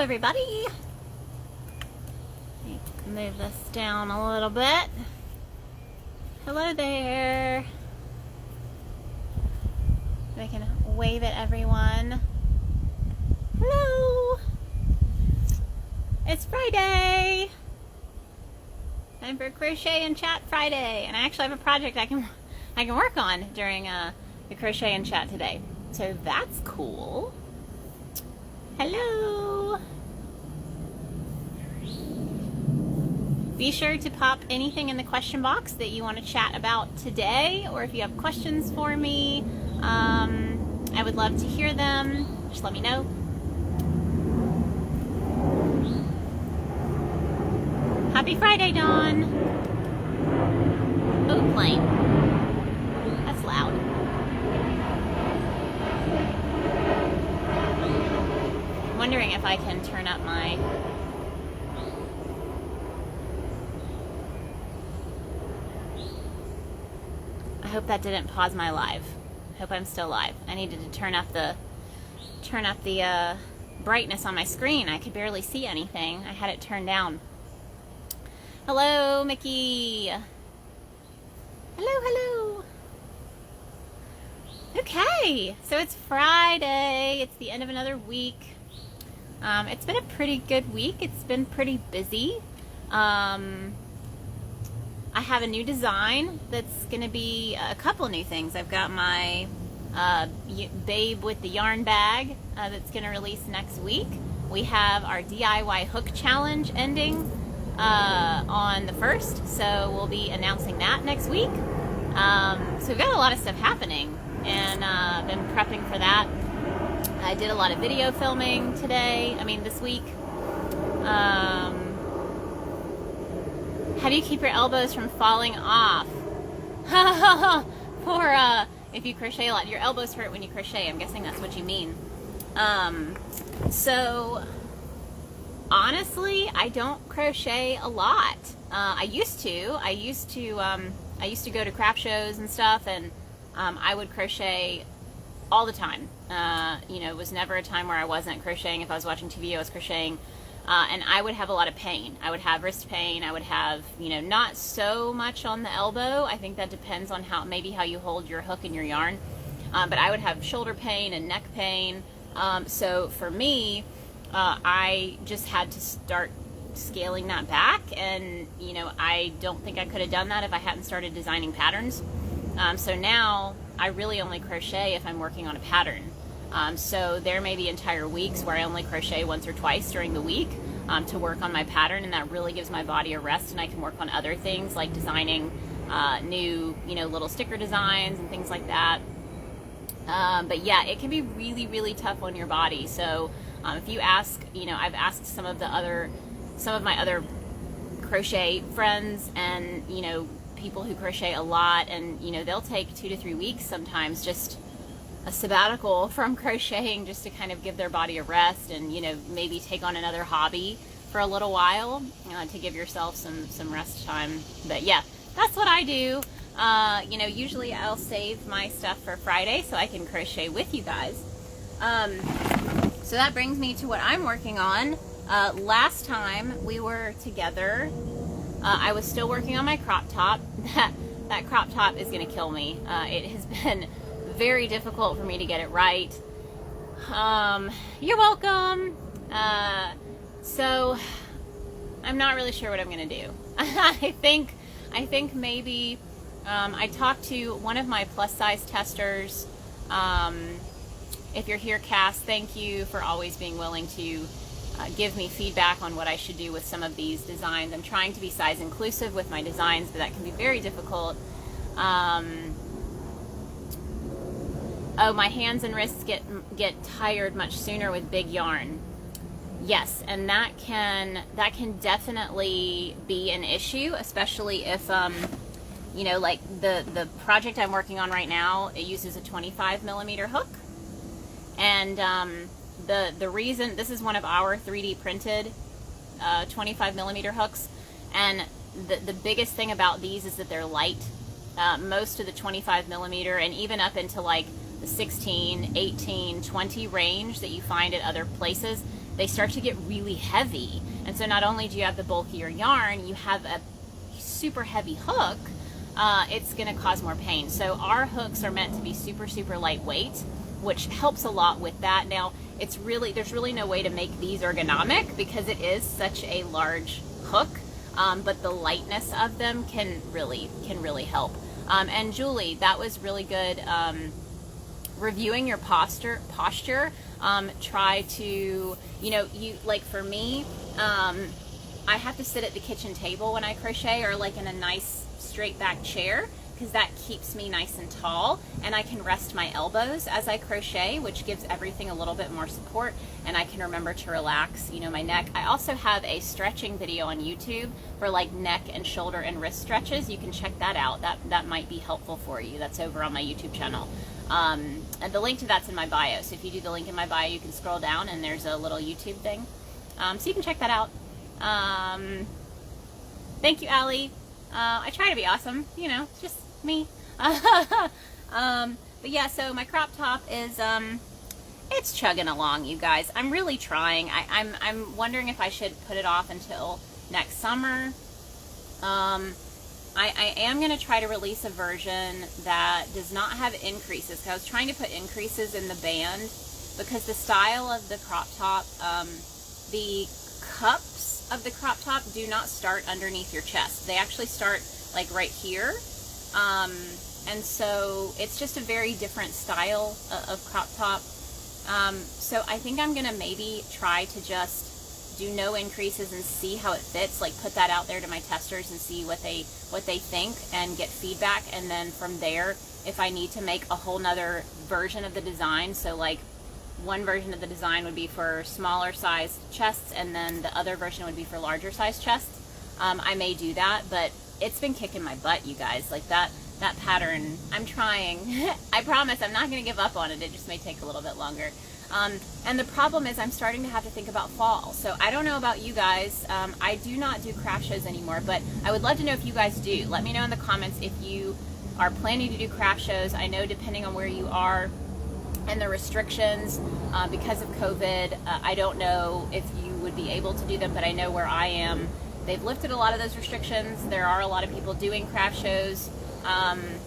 everybody. Move this down a little bit. Hello there. I can wave at everyone. Hello. It's Friday. Time for Crochet and Chat Friday, and I actually have a project I can work on during the Crochet and Chat today. So that's cool. Hello. Be sure to pop anything in the question box that you want to chat about today, or if you have questions for me, I would love to hear them. Just let me know. Happy Friday, Dawn. Oh, plane. That's loud. I'm wondering if I can turn up my... I hope that didn't pause my live. I hope I'm still live. I needed to turn up the brightness on my screen. I could barely see anything. I had it turned down. Hello, Mickey. Hello, hello. Okay, so it's Friday. It's the end of another week. It's been a pretty good week. It's been pretty busy. I have a new design that's going to be a couple new things. I've got my Babe with the yarn bag that's going to release next week. We have our DIY hook challenge ending on the 1st, so we'll be announcing that next week. So we've got a lot of stuff happening, and been prepping for that. I did a lot of video filming this week. How do you keep your elbows from falling off? For if you crochet a lot, your elbows hurt when you crochet. I'm guessing that's what you mean. So honestly, I don't crochet a lot. I used to go to craft shows and stuff, and I would crochet all the time. It was never a time where I wasn't crocheting. If I was watching TV, I was crocheting. And I would have a lot of pain. I would have wrist pain. I would have, not so much on the elbow. I think that depends on how you hold your hook and your yarn. But I would have shoulder pain and neck pain. So for me, I just had to start scaling that back. And, I don't think I could have done that if I hadn't started designing patterns. So now I really only crochet if I'm working on a pattern. So there may be entire weeks where I only crochet once or twice during the week to work on my pattern, and that really gives my body a rest, and I can work on other things like designing new, little sticker designs and things like that. But yeah, it can be really, really tough on your body. So if you ask, I've asked some of my other crochet friends and, people who crochet a lot, and, they'll take 2 to 3 weeks sometimes, just a sabbatical from crocheting, just to kind of give their body a rest and, maybe take on another hobby for a little while to give yourself some rest time. But yeah, that's what I do. Usually I'll save my stuff for Friday so I can crochet with you guys. So that brings me to what I'm working on. Last time we were together, I was still working on my crop top. That crop top is going to kill me. It has been very difficult for me to get it right. You're welcome. So I'm not really sure what I'm gonna do. I think maybe I talked to one of my plus size testers. If you're here, Cass, thank you for always being willing to give me feedback on what I should do with some of these designs. I'm trying to be size inclusive with my designs, but that can be very difficult. Oh, my hands and wrists get tired much sooner with big yarn. Yes, and that can definitely be an issue, especially if like the project I'm working on right now, it uses a 25mm hook, and the reason, this is one of our 3D printed 25mm hooks, and the biggest thing about these is that they're light. Most of the 25mm and even up into like the 16, 18, 20 range that you find at other places they start to get really heavy. And so not only do you have the bulkier yarn, you have a super heavy hook, it's going to cause more pain. So our hooks are meant to be super, super lightweight, which helps a lot with that. Now, there's really no way to make these ergonomic because it is such a large hook, but the lightness of them can really help. And Julie, that was really good. Reviewing your posture. Try to, like for me, I have to sit at the kitchen table when I crochet, or like in a nice straight back chair, because that keeps me nice and tall, and I can rest my elbows as I crochet, which gives everything a little bit more support, and I can remember to relax, my neck. I also have a stretching video on YouTube for like neck and shoulder and wrist stretches. You can check that out. That might be helpful for you. That's over on my YouTube channel. And the link to that's in my bio. So if you do the link in my bio, you can scroll down and there's a little YouTube thing. So you can check that out. Thank you, Allie. I try to be awesome, it's just me. But yeah, so my crop top is, it's chugging along, you guys. I'm really trying. I'm wondering if I should put it off until next summer. I am going to try to release a version that does not have increases, because I was trying to put increases in the band, because the style of the crop top, the cups of the crop top do not start underneath your chest. They actually start like right here. And so it's just a very different style of crop top. So I think I'm going to maybe try to just do no increases and see how it fits, like put that out there to my testers and see what they think and get feedback, and then from there, if I need to make a whole nother version of the design, so like one version of the design would be for smaller size chests and then the other version would be for larger size chests, I may do that. But it's been kicking my butt, you guys. Like that pattern, I'm trying. I promise I'm not going to give up on it. It just may take a little bit longer. And the problem is I'm starting to have to think about fall. So I don't know about you guys. I do not do craft shows anymore, but I would love to know if you guys do. Let me know in the comments if you are planning to do craft shows. I know depending on where you are and the restrictions because of COVID, I don't know if you would be able to do them, but I know where I am, they've lifted a lot of those restrictions. There are a lot of people doing craft shows.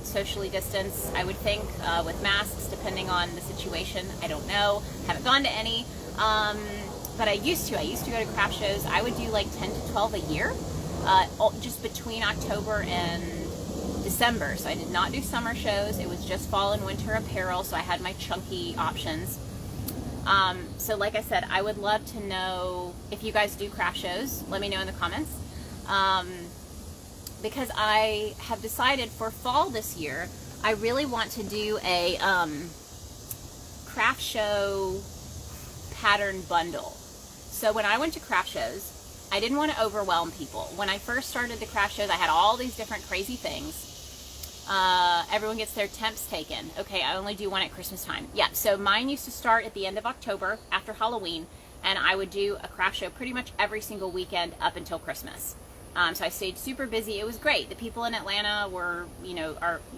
Socially distanced, I would think, with masks, depending on the situation. I don't know. Haven't gone to any. But I used to go to craft shows. I would do like 10 to 12 a year, just between October and December. So I did not do summer shows. It was just fall and winter apparel, so I had my chunky options. So like I said, I would love to know if you guys do craft shows. Let me know in the comments. Because I have decided for fall this year, I really want to do a craft show pattern bundle. So when I went to craft shows, I didn't want to overwhelm people. When I first started the craft shows, I had all these different crazy things. Everyone gets their temps taken. Okay, I only do one at Christmas time. Yeah, so mine used to start at the end of October after Halloween, and I would do a craft show pretty much every single weekend up until Christmas. So I stayed super busy. It was great. The people in Atlanta were,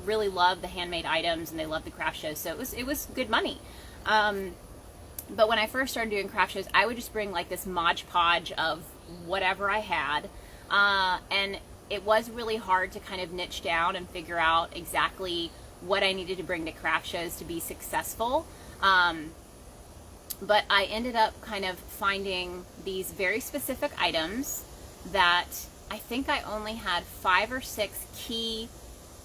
really love the handmade items, and they love the craft shows. So it was good money. But when I first started doing craft shows, I would just bring like this Mod Podge of whatever I had. And it was really hard to kind of niche down and figure out exactly what I needed to bring to craft shows to be successful. But I ended up kind of finding these very specific items that I think I only had 5 or 6 key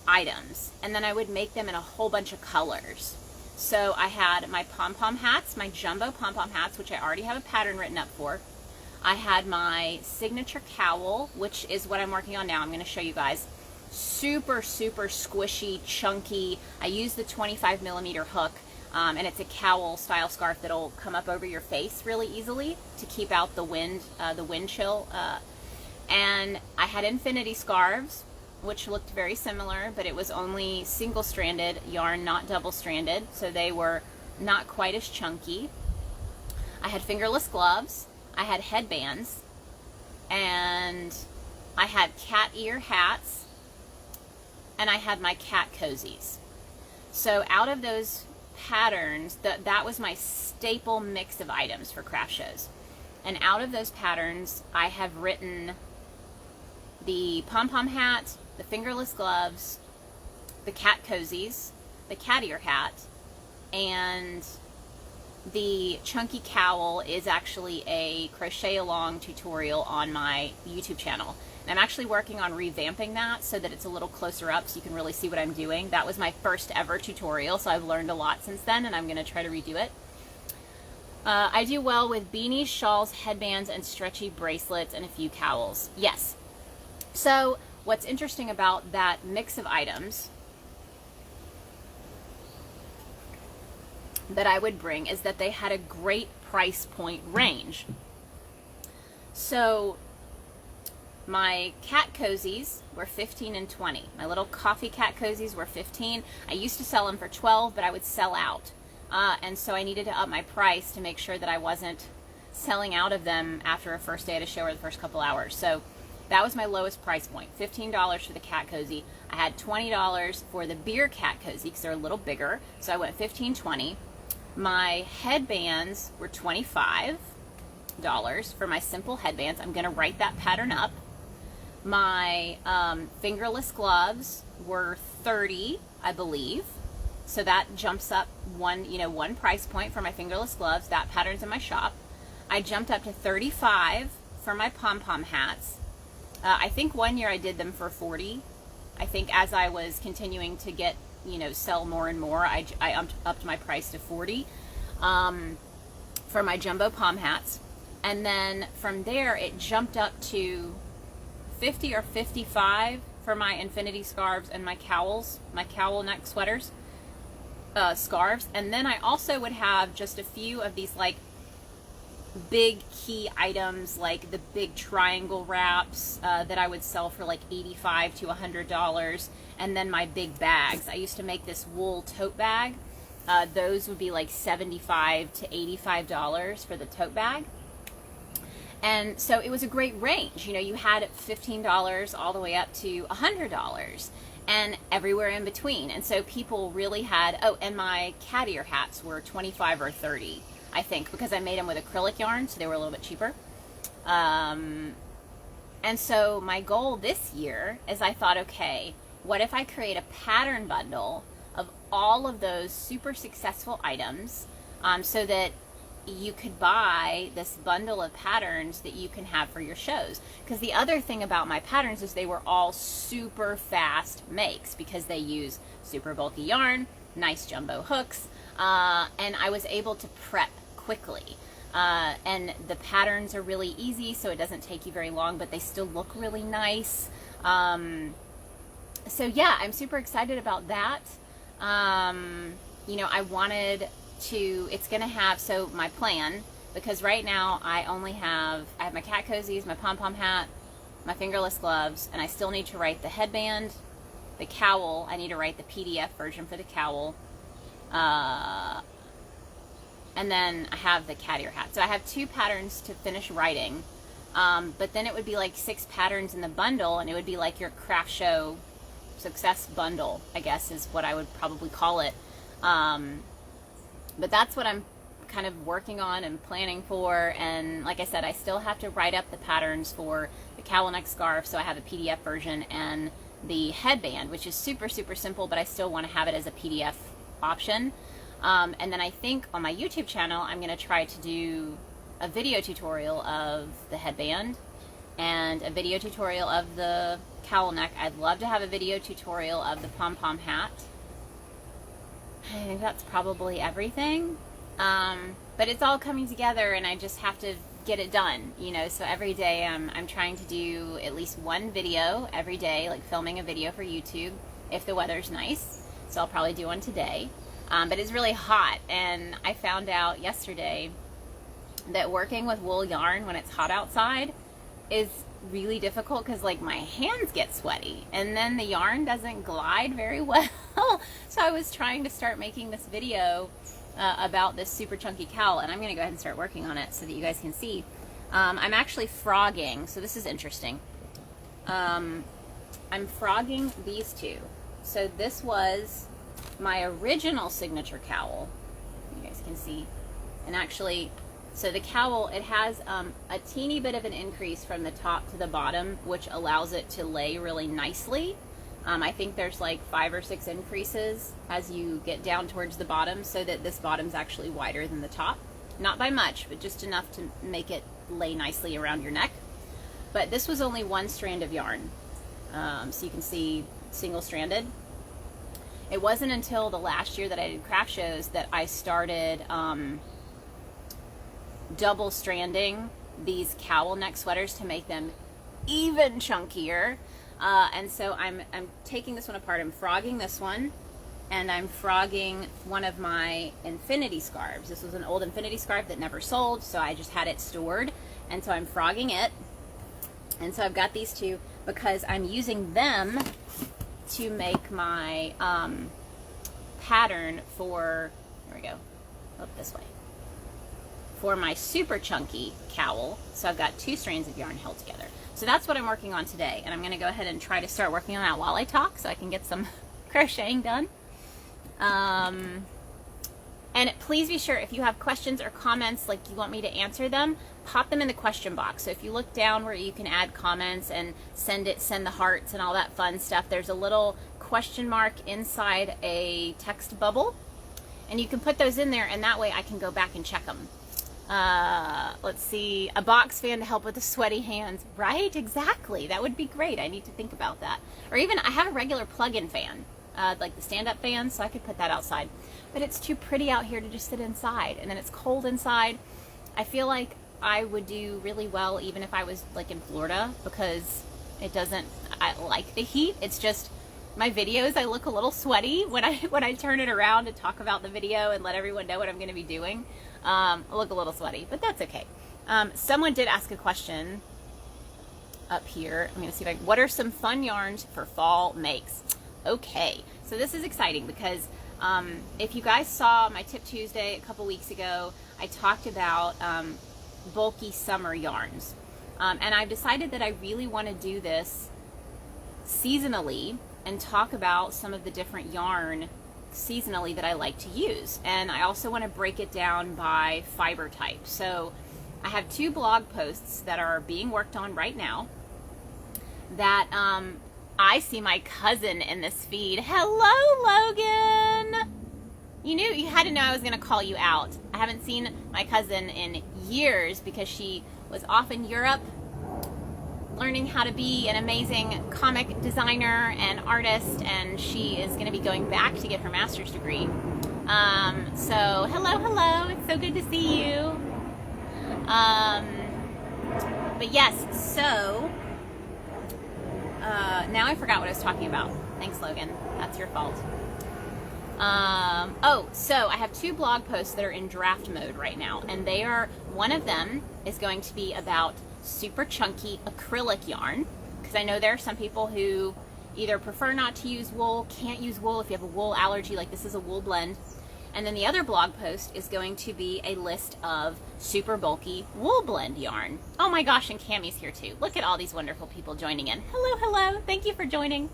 items, and then I would make them in a whole bunch of colors. So I had my Pom-Pom Hats, my jumbo Pom-Pom Hats, which I already have a pattern written up for. I had my signature cowl, which is what I'm working on now. I'm going to show you guys. Super, super squishy, chunky. I use the 25mm hook, and it's a cowl style scarf that'll come up over your face really easily to keep out the wind chill. And I had infinity scarves, which looked very similar, but it was only single-stranded yarn, not double-stranded, so they were not quite as chunky. I had fingerless gloves, I had headbands, and I had cat ear hats, and I had my cat cozies. So out of those patterns, that was my staple mix of items for craft shows. And out of those patterns, I have written the Pom-Pom hat, the fingerless gloves, the cat cozies, the cat ear hat, and the chunky cowl is actually a crochet along tutorial on my YouTube channel. And I'm actually working on revamping that so that it's a little closer up so you can really see what I'm doing. That was my first ever tutorial, so I've learned a lot since then, and I'm going to try to redo it. I do well with beanies, shawls, headbands, and stretchy bracelets, and a few cowls. Yes. So what's interesting about that mix of items that I would bring is that they had a great price point range. So my cat cozies were 15 and 20. My little coffee cat cozies were 15. I used to sell them for 12, but I would sell out. And so I needed to up my price to make sure that I wasn't selling out of them after a first day at a show or the first couple hours. So that was my lowest price point, $15 for the cat cozy. I had $20 for the beer cat cozy because they're a little bigger. So I went 15, 20. My headbands were $25 for my simple headbands. I'm going to write that pattern up. My fingerless gloves were $30, I believe. So that jumps up one price point for my fingerless gloves. That pattern's in my shop. I jumped up to $35 for my pom-pom hats. I think one year I did them for $40. I think as I was continuing to get, sell more and more, I upped my price to $40 for my jumbo pom hats. And then from there, it jumped up to $50 or $55 for my infinity scarves and my cowls, my cowl neck sweaters, scarves. And then I also would have just a few of these like big key items, like the big triangle wraps that I would sell for like $85 to $100. And then my big bags. I used to make this wool tote bag. Those would be like $75 to $85 for the tote bag. And so it was a great range. You had $15 all the way up to $100 and everywhere in between. And so people really had, and my cat ear hats were $25 or $30, I think, because I made them with acrylic yarn, so they were a little bit cheaper. And so my goal this year is I thought, okay, what if I create a pattern bundle of all of those super successful items so that you could buy this bundle of patterns that you can have for your shows. Because the other thing about my patterns is they were all super fast makes because they use super bulky yarn, nice jumbo hooks, and I was able to prep quickly. And the patterns are really easy, so it doesn't take you very long, but they still look really nice. So yeah, I'm super excited about that. I wanted to, it's going to have, so my plan, because right now I have my cat cozies, my pom-pom hat, my fingerless gloves, and I still need to write the headband, the cowl. I need to write the PDF version for the cowl. And then I have the cat ear hat. So I have 2 patterns to finish writing. But then it would be like 6 patterns in the bundle, and it would be like your craft show success bundle, I guess is what I would probably call it. But that's what I'm kind of working on and planning for. And like I said, I still have to write up the patterns for the cowl neck scarf, so I have a PDF version, and the headband, which is super, super simple, but I still want to have it as a PDF option. And then I think on my YouTube channel, I'm going to try to do a video tutorial of the headband and a video tutorial of the cowl neck. I'd love to have a video tutorial of the pom-pom hat. I think that's probably everything. But it's all coming together, and I just have to get it done, so every day I'm trying to do at least one video every day, like filming a video for YouTube if the weather's nice. So I'll probably do one today. But it's really hot, and I found out yesterday that working with wool yarn when it's hot outside is really difficult because like my hands get sweaty and then the yarn doesn't glide very well. So I was trying to start making this video about this super chunky cowl, and I'm going to go ahead and start working on it so that you guys can see. I'm actually frogging, so this is interesting. I'm frogging these 2. So this was my original signature cowl, you guys can see, and actually So the cowl, it has a teeny bit of an increase from the top to the bottom, which allows it to lay really nicely. I think there's like 5 or 6 increases as you get down towards the bottom, so that this bottom's actually wider than the top. Not by much, but just enough to make it lay nicely around your neck. But this was only 1 strand of yarn. So you can see single-stranded. It wasn't until the last year that I did craft shows that I started double stranding these cowl neck sweaters to make them even chunkier. And so I'm taking this one apart. I'm frogging this one, and I'm frogging one of my infinity scarves. This was an old infinity scarf that never sold, so I just had it stored, and so I'm frogging it. And so I've got these two because I'm using them to make my pattern for, here we go, this way, for my super chunky cowl. So I've got 2 strands of yarn held together. So that's what I'm working on today, and I'm going to go ahead and try to start working on that while I talk so I can get some crocheting done. And please be sure, if you have questions or comments, like you want me to answer them, pop them in the question box. So if you look down where you can add comments and send the hearts and all that fun stuff, there's a little question mark inside a text bubble, and you can put those in there, and that way I can go back and check them. Let's see, a box fan to help with the sweaty hands. Right, exactly. That would be great. I need to think about that. Or even, I have a regular plug-in fan, like the stand-up fan, so I could put that outside. But it's too pretty out here to just sit inside, and then it's cold inside. I feel like I would do really well even if I was like in Florida, because I like the heat. It's just my videos, I look a little sweaty when I turn it around to talk about the video and let everyone know what I'm going to be doing. I look a little sweaty, but that's okay. Someone did ask a question up here. I'm going to see if what are some fun yarns for fall makes? Okay, so this is exciting because if you guys saw my Tip Tuesday a couple weeks ago, I talked about bulky summer yarns. And I've decided that I really want to do this seasonally and talk about some of the different yarn seasonally that I like to use. And I also want to break it down by fiber type. So I have 2 blog posts that are being worked on right now that I see my cousin in this feed. Hello, Logan! You had to know I was going to call you out. I haven't seen my cousin in years because she was off in Europe learning how to be an amazing comic designer and artist, and she is going to be going back to get her master's degree. So hello, it's so good to see you. But yes, so now I forgot what I was talking about. Thanks, Logan. That's your fault. So I have 2 blog posts that are in draft mode right now, and one of them is going to be about super chunky acrylic yarn, because I know there are some people who either prefer not to use wool, can't use wool if you have a wool allergy, like this is a wool blend. And then the other blog post is going to be a list of super bulky wool blend yarn. Oh my gosh, and Cammie's here too. Look at all these wonderful people joining in. Hello, thank you for joining.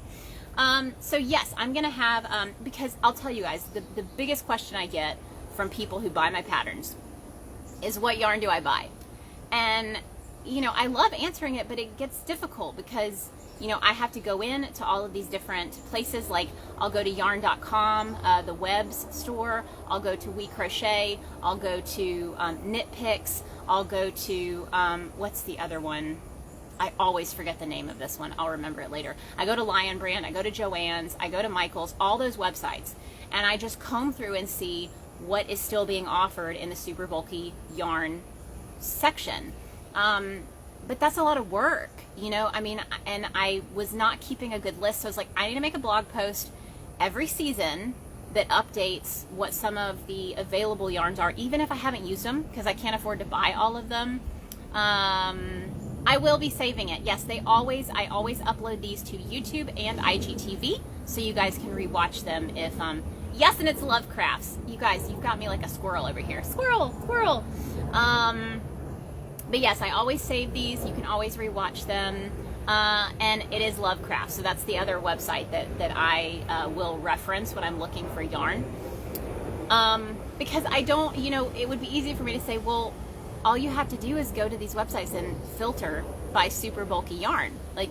So yes, I'm going to have, because I'll tell you guys, the biggest question I get from people who buy my patterns is, what yarn do I buy? And, I love answering it, but it gets difficult because, I have to go in to all of these different places. Like, I'll go to yarn.com, the webs store. I'll go to We Crochet. I'll go to Knit Picks. I'll go to, what's the other one? I always forget the name of this one. I'll remember it later. I go to Lion Brand, I go to Joann's, I go to Michael's, all those websites. And I just comb through and see what is still being offered in the super bulky yarn section. But that's a lot of work, and I was not keeping a good list. So I was like, I need to make a blog post every season that updates what some of the available yarns are, even if I haven't used them, because I can't afford to buy all of them. I will be saving it. Yes, I always upload these to YouTube and IGTV, so you guys can rewatch them if, yes, and it's Love Crafts. You guys, you've got me like a squirrel over here. Squirrel! But yes, I always save these. You can always rewatch them. And it is Love Crafts, so that's the other website that I will reference when I'm looking for yarn. Because I don't, it would be easy for me to say, well, all you have to do is go to these websites and filter by super bulky yarn, like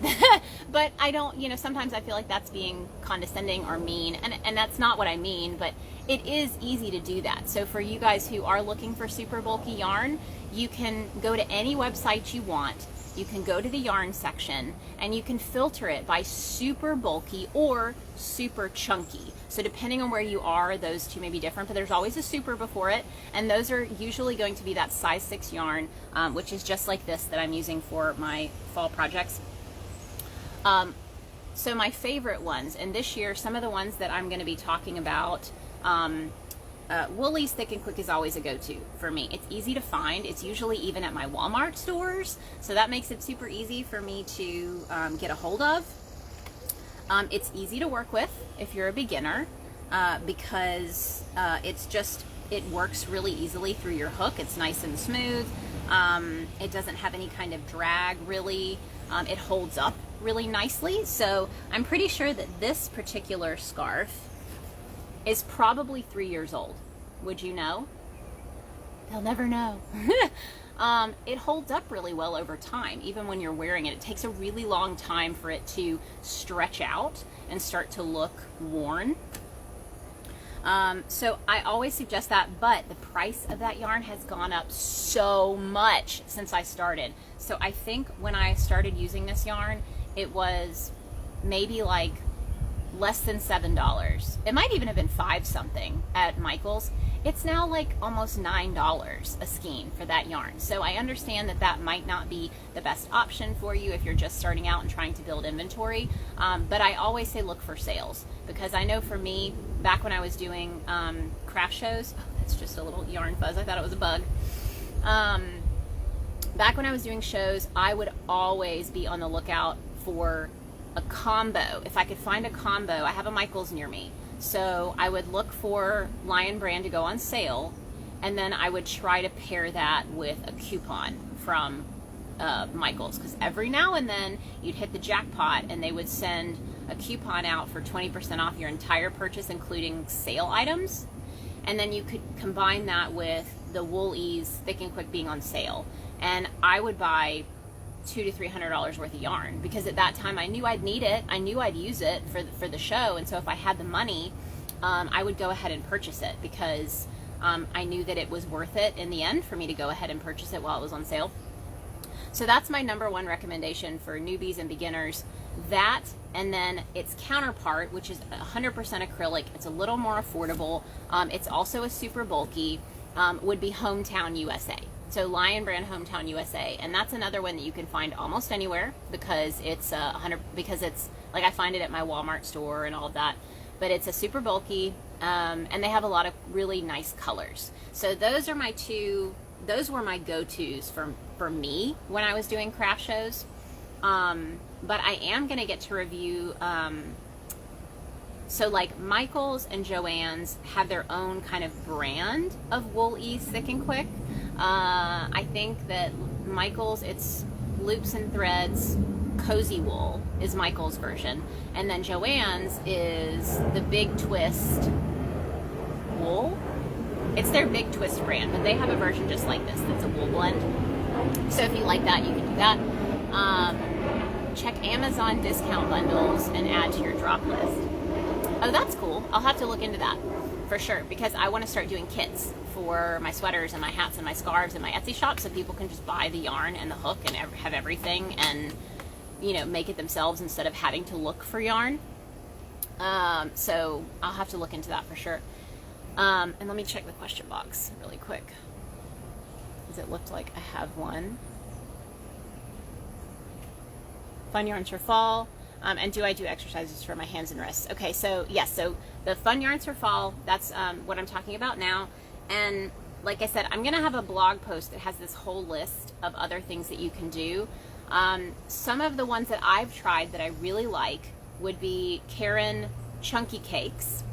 but I don't, you know, sometimes I feel like that's being condescending or mean, and that's not what I mean, but it is easy to do that. So for you guys who are looking for super bulky yarn, you can go to any website you want. You can go to the yarn section and you can filter it by super bulky or super chunky. So depending on where you are, those two may be different, but there's always a super before it, and those are usually going to be that size 6 yarn, which is just like this that I'm using for my fall projects. So my favorite ones, and this year some of the ones that I'm going to be talking about, Woolies Thick and Quick is always a go-to for me. It's easy to find. It's usually even at my Walmart stores, so that makes it super easy for me to get a hold of. It's easy to work with if you're a beginner, because it works really easily through your hook. It's nice and smooth. It doesn't have any kind of drag, really. It holds up really nicely. So I'm pretty sure that this particular scarf is probably 3 years old. Would you know? They'll never know. It holds up really well over time, even when you're wearing it. It takes a really long time for it to stretch out and start to look worn. So I always suggest that, but the price of that yarn has gone up so much since I started. So I think when I started using this yarn, it was maybe like less than $7. It might even have been 5 something at Michael's. It's now like almost $9 a skein for that yarn. So I understand that that might not be the best option for you if you're just starting out and trying to build inventory. But I always say look for sales, because I know for me, back when I was doing craft shows, oh, that's just a little yarn fuzz. I thought it was a bug. Back when I was doing shows, I would always be on the lookout for a combo. If I could find a combo, I have a Michael's near me, so I would look for Lion brand to go on sale, and then I would try to pair that with a coupon from Michael's, because every now and then you'd hit the jackpot and they would send a coupon out for 20% off your entire purchase, including sale items, and then you could combine that with the Woolies Thick and Quick being on sale, and I would buy $200 to $300 worth of yarn, because at that time I knew I'd need it. I knew I'd use it for the show, and so if I had the money, I would go ahead and purchase it, because I knew that it was worth it in the end for me to go ahead and purchase it while it was on sale. So that's my #1 recommendation for newbies and beginners. That, and then its counterpart, which is 100% acrylic. It's a little more affordable. It's also a super bulky, would be Hometown USA. So Lion brand Hometown USA, and that's another one that you can find almost anywhere, because it's because it's like, I find it at my Walmart store and all of that. But it's a super bulky, and they have a lot of really nice colors. So those are my those were my go-tos for me when I was doing craft shows. But I am gonna get to review. So like Michael's and Joann's have their own kind of brand of Woolies Thick and Quick. I think that Michael's, it's loops and threads, cozy wool is Michael's version, and then Joann's is the Big Twist wool. It's their Big Twist brand, but they have a version just like this that's a wool blend. So if you like that, you can do that. Check Amazon discount bundles and add to your drop list. Oh, that's cool. I'll have to look into that for sure, because I want to start doing kits for my sweaters and my hats and my scarves and my Etsy shop, so people can just buy the yarn and the hook and have everything, and you know, make it themselves instead of having to look for yarn. So I'll have to look into that for sure. And let me check the question box really quick, because it looked like I have one. Fun yarns for fall. And do I do exercises for my hands and wrists? Okay, so yes, so the fun yarns for fall, that's what I'm talking about now. And like I said, I'm gonna have a blog post that has this whole list of other things that you can do. Some of the ones that I've tried that I really like would be Karen Chunky Cakes,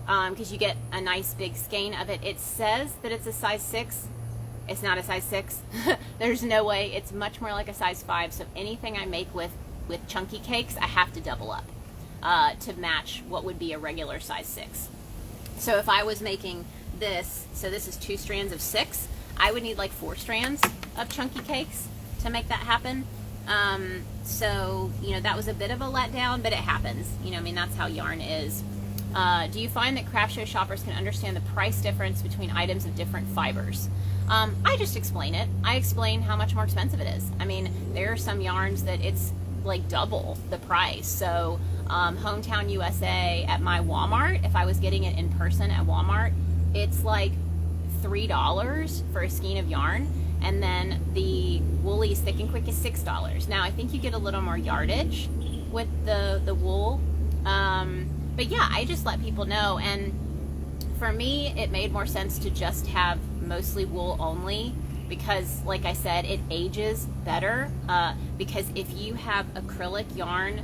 because you get a nice big skein of it. It says that it's a size 6. It's not a size 6. There's no way. It's much more like a size 5. So anything I make with chunky cakes, I have to double up to match what would be a regular size 6. So if I was making this, so this is 2 strands of 6, I would need like 4 strands of chunky cakes to make that happen. So, you know, that was a bit of a letdown, but it happens. You know, I mean, that's how yarn is. Do you find that craft show shoppers can understand the price difference between items of different fibers? I just explain it. I explain how much more expensive it is. I mean, there are some yarns that it's like double the price. So, Hometown USA at my Walmart, if I was getting it in person at Walmart, it's like $3 for a skein of yarn. And then the Woolies Thick and Quick is $6. Now, I think you get a little more yardage with the wool. But yeah, I just let people know. And for me, it made more sense to just have mostly wool only because, like I said, it ages better. Because if you have acrylic yarn,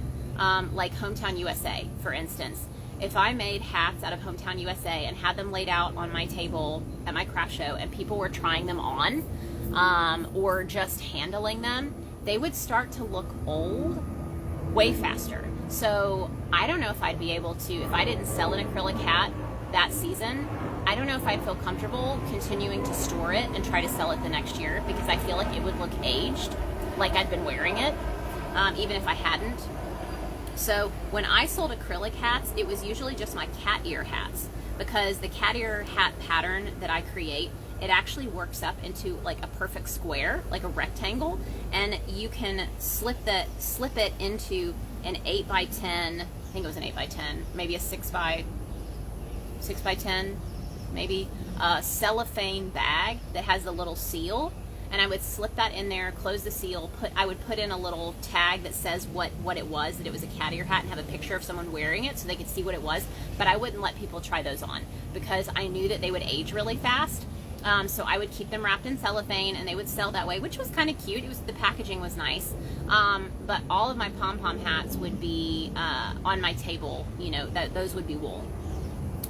like Hometown USA, for instance, if I made hats out of Hometown USA and had them laid out on my table at my craft show and people were trying them on, or just handling them, they would start to look old way faster. So I don't know if I'd be able to, if I didn't sell an acrylic hat that season, I don't know if I'd feel comfortable continuing to store it and try to sell it the next year, because I feel like it would look aged, like I'd been wearing it, even if I hadn't. So when I sold acrylic hats, it was usually just my cat ear hats, because the cat ear hat pattern that I create, it actually works up into like a perfect square, like a rectangle, and you can slip it into an 8x10, I think it was an 8x10, maybe a 6x10, maybe, cellophane bag that has the little seal, and I would slip that in there, close the seal, I would put in a little tag that says what it was, that it was a cat ear hat, and have a picture of someone wearing it so they could see what it was. But I wouldn't let people try those on because I knew that they would age really fast. So I would keep them wrapped in cellophane, and they would sell that way, which was kind of cute. The packaging was nice. But all of my pom-pom hats would be on my table. You know, those would be wool,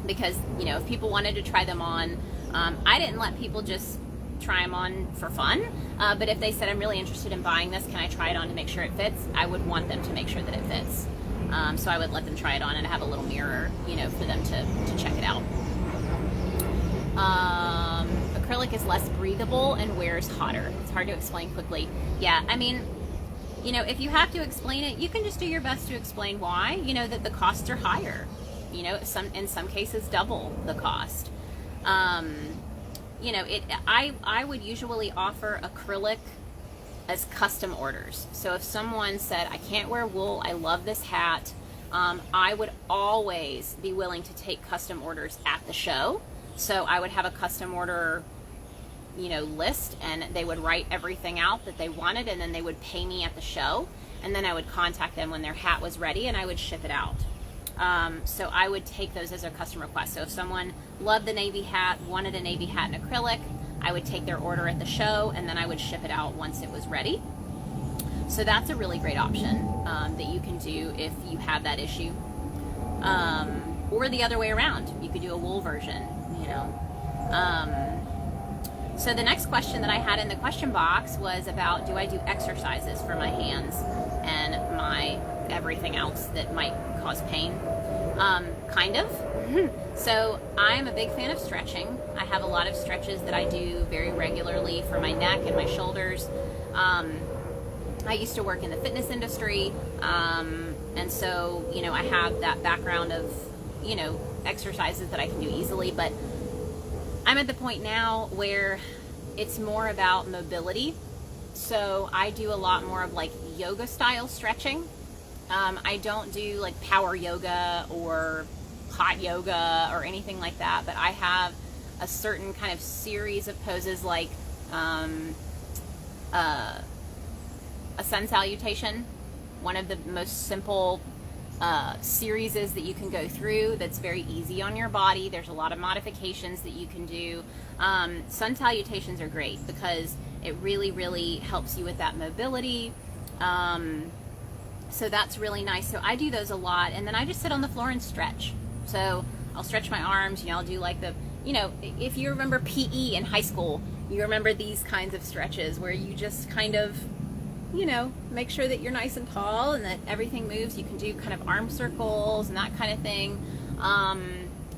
because, you know, if people wanted to try them on, I didn't let people just try them on for fun. But if they said, I'm really interested in buying this, can I try it on to make sure it fits? I would want them to make sure that it fits. So I would let them try it on and have a little mirror, you know, for them to check it out. Acrylic is less breathable and wears hotter. It's hard to explain quickly. Yeah, I mean, you know, if you have to explain it, you can just do your best to explain why. You know, that the costs are higher. You know, in some cases double the cost. You know, I would usually offer acrylic as custom orders. So if someone said, I can't wear wool, I love this hat, I would always be willing to take custom orders at the show. So I would have a custom order, you know, list, and they would write everything out that they wanted, and then they would pay me at the show, and then I would contact them when their hat was ready, and I would ship it out. So I would take those as a custom request. So if someone loved the navy hat, wanted a navy hat in acrylic, I would take their order at the show, and then I would ship it out once it was ready. So that's a really great option that you can do if you have that issue. Or the other way around, you could do a wool version, you know. So the next question that I had in the question box was about, do I do exercises for my hands and my everything else that might cause pain? Kind of. So I'm a big fan of stretching. I have a lot of stretches that I do very regularly for my neck and my shoulders. I used to work in the fitness industry, and so, you know, I have that background of, you know, exercises that I can do easily, but I'm at the point now where it's more about mobility. So I do a lot more of like yoga style stretching. I don't do like power yoga or hot yoga or anything like that, but I have a certain kind of series of poses, like a sun salutation, one of the most simple series that you can go through that's very easy on your body. There's a lot of modifications that you can do. Sun salutations are great because it really, really helps you with that mobility. So that's really nice. So I do those a lot, and then I just sit on the floor and stretch. So I'll stretch my arms, you know, I'll do like the, you know, if you remember PE in high school, you remember these kinds of stretches where you just kind of, you know, make sure that you're nice and tall and that everything moves. You can do kind of arm circles and that kind of thing.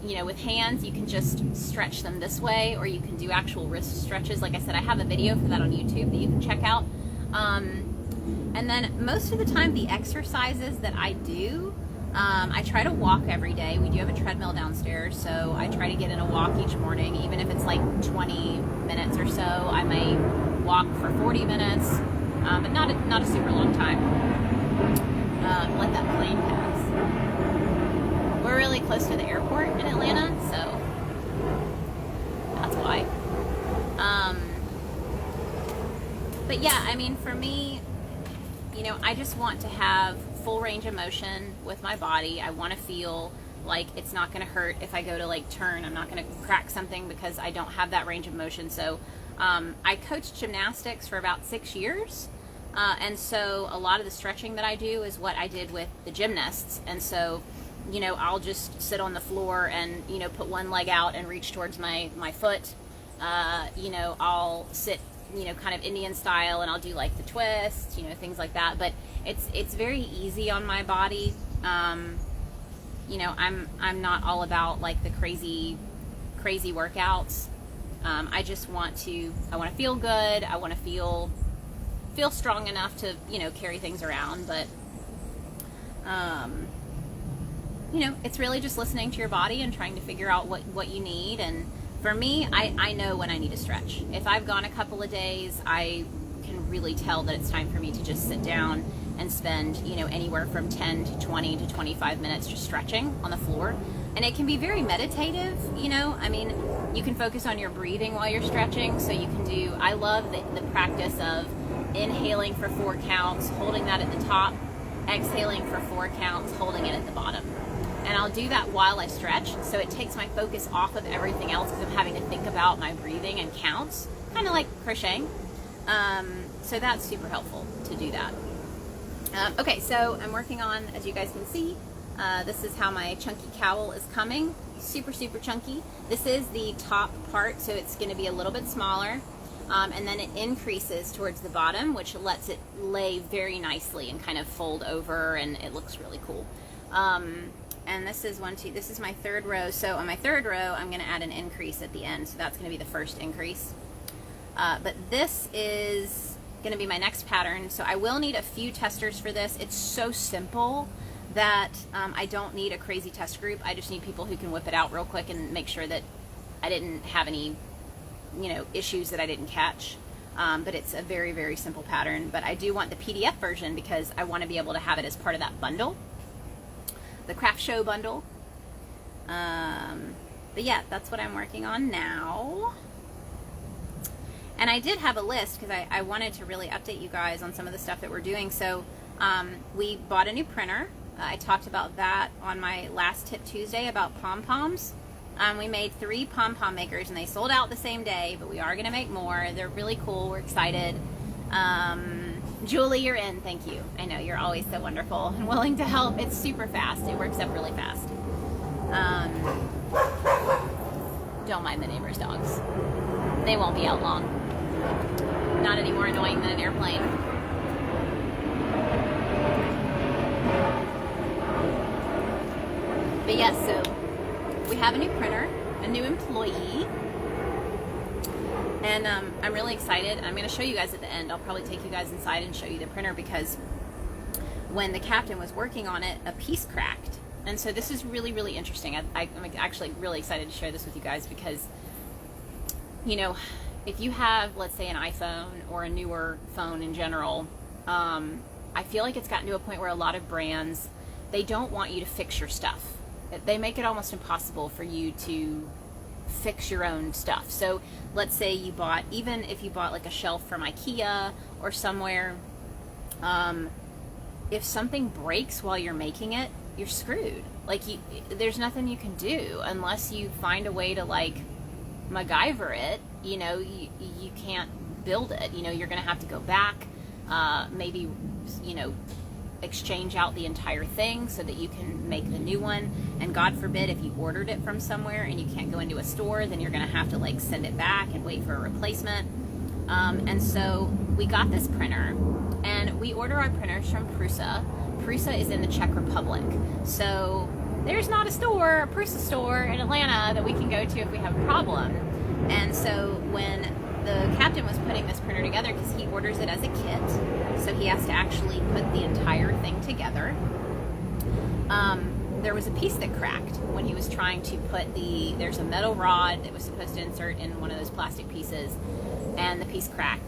you know, with hands, you can just stretch them this way, or you can do actual wrist stretches. Like I said, I have a video for that on YouTube that you can check out. And then most of the time, the exercises that I do, I try to walk every day. We do have a treadmill downstairs, so I try to get in a walk each morning, even if it's like 20 minutes or so. I may walk for 40 minutes, but not a super long time. Let that plane pass. We're really close to the airport in Atlanta, so that's why. But yeah, I mean, for me, you know, I just want to have full range of motion with my body. I want to feel like it's not going to hurt if I go to like turn. I'm not going to crack something because I don't have that range of motion. So I coached gymnastics for about 6 years. And so a lot of the stretching that I do is what I did with the gymnasts. And so, you know, I'll just sit on the floor and, you know, put one leg out and reach towards my foot. You know, I'll sit, you know, kind of Indian style, and I'll do like the twist, you know, things like that. But it's very easy on my body. You know, I'm not all about like the crazy workouts. I just want to feel good. I want to feel strong enough to, you know, carry things around. But you know, it's really just listening to your body and trying to figure out what you need. And for me, I know when I need to stretch. If I've gone a couple of days, I can really tell that it's time for me to just sit down and spend, you know, anywhere from 10 to 20 to 25 minutes just stretching on the floor. And it can be very meditative, you know. I mean, you can focus on your breathing while you're stretching. So you can do, I love the practice of inhaling for 4 counts, holding that at the top, exhaling for 4 counts, holding it at the bottom. And I'll do that while I stretch, so it takes my focus off of everything else because I'm having to think about my breathing and counts, kind of like crocheting. So that's super helpful to do that. Okay, so I'm working on, as you guys can see, this is how my chunky cowl is coming. Super, super chunky. This is the top part, so it's going to be a little bit smaller. And then it increases towards the bottom, which lets it lay very nicely and kind of fold over, and it looks really cool. And this is this is my 3rd row. So on my 3rd row, I'm going to add an increase at the end. So that's going to be the first increase. But this is going to be my next pattern. So I will need a few testers for this. It's so simple that I don't need a crazy test group. I just need people who can whip it out real quick and make sure that I didn't have any, you know, issues that I didn't catch. But it's a very, very simple pattern. But I do want the PDF version because I want to be able to have it as part of that bundle. The craft show bundle. But yeah, that's what I'm working on now. And I did have a list because I wanted to really update you guys on some of the stuff that we're doing. So we bought a new printer. I talked about that on my last Tip Tuesday about pom-poms. We made 3 pom-pom makers and they sold out the same day, but we are going to make more. They're really cool. We're excited. Julie, you're in. Thank you. I know you're always so wonderful and willing to help. It's super fast. It works up really fast. Don't mind the neighbor's dogs. They won't be out long. Not any more annoying than an airplane. But yes, so we have a new printer, a new employee. And I'm really excited. I'm going to show you guys at the end. I'll probably take you guys inside and show you the printer because when the captain was working on it, a piece cracked. And so this is really, really interesting. I'm actually really excited to share this with you guys because, you know, if you have, let's say, an iPhone or a newer phone in general, I feel like it's gotten to a point where a lot of brands, they don't want you to fix your stuff. They make it almost impossible for you to fix your own stuff. So let's say you bought, even if you bought like a shelf from IKEA or somewhere, if something breaks while you're making it, you're screwed. Like there's nothing you can do unless you find a way to like MacGyver it. You know, you can't build it. You know, you're gonna have to go back, maybe, you know, exchange out the entire thing so that you can make the new one. And God forbid if you ordered it from somewhere and you can't go into a store, then you're gonna have to like send it back and wait for a replacement. And so we got this printer, and we order our printers from Prusa. Prusa is in the Czech Republic. So there's not a store, a Prusa store in Atlanta that we can go to if we have a problem. And so when the captain was putting this printer together, because he orders it as a kit, so he has to actually put the entire thing together, there was a piece that cracked when he was trying to put there's a metal rod that was supposed to insert in one of those plastic pieces, and the piece cracked.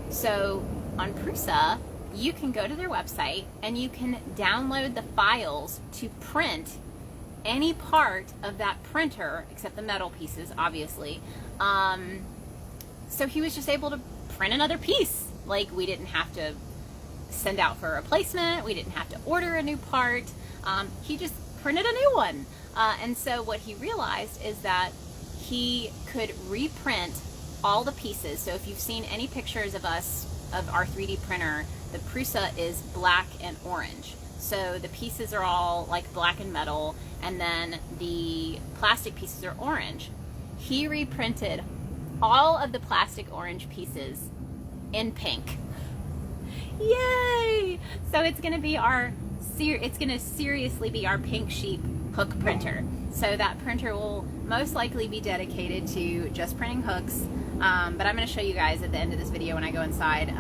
So on Prusa, you can go to their website and you can download the files to print any part of that printer, except the metal pieces, obviously. So he was just able to print another piece. Like, we didn't have to send out for a replacement, we didn't have to order a new part, he just printed a new one. And so what he realized is that he could reprint all the pieces. So if you've seen any pictures of our 3D printer, the Prusa is black and orange. So the pieces are all like black and metal, and then the plastic pieces are orange. He reprinted all of the plastic orange pieces in pink. Yay! So it's going to be seriously be our pink sheep hook printer. So that printer will most likely be dedicated to just printing hooks. But I'm going to show you guys at the end of this video when I go inside.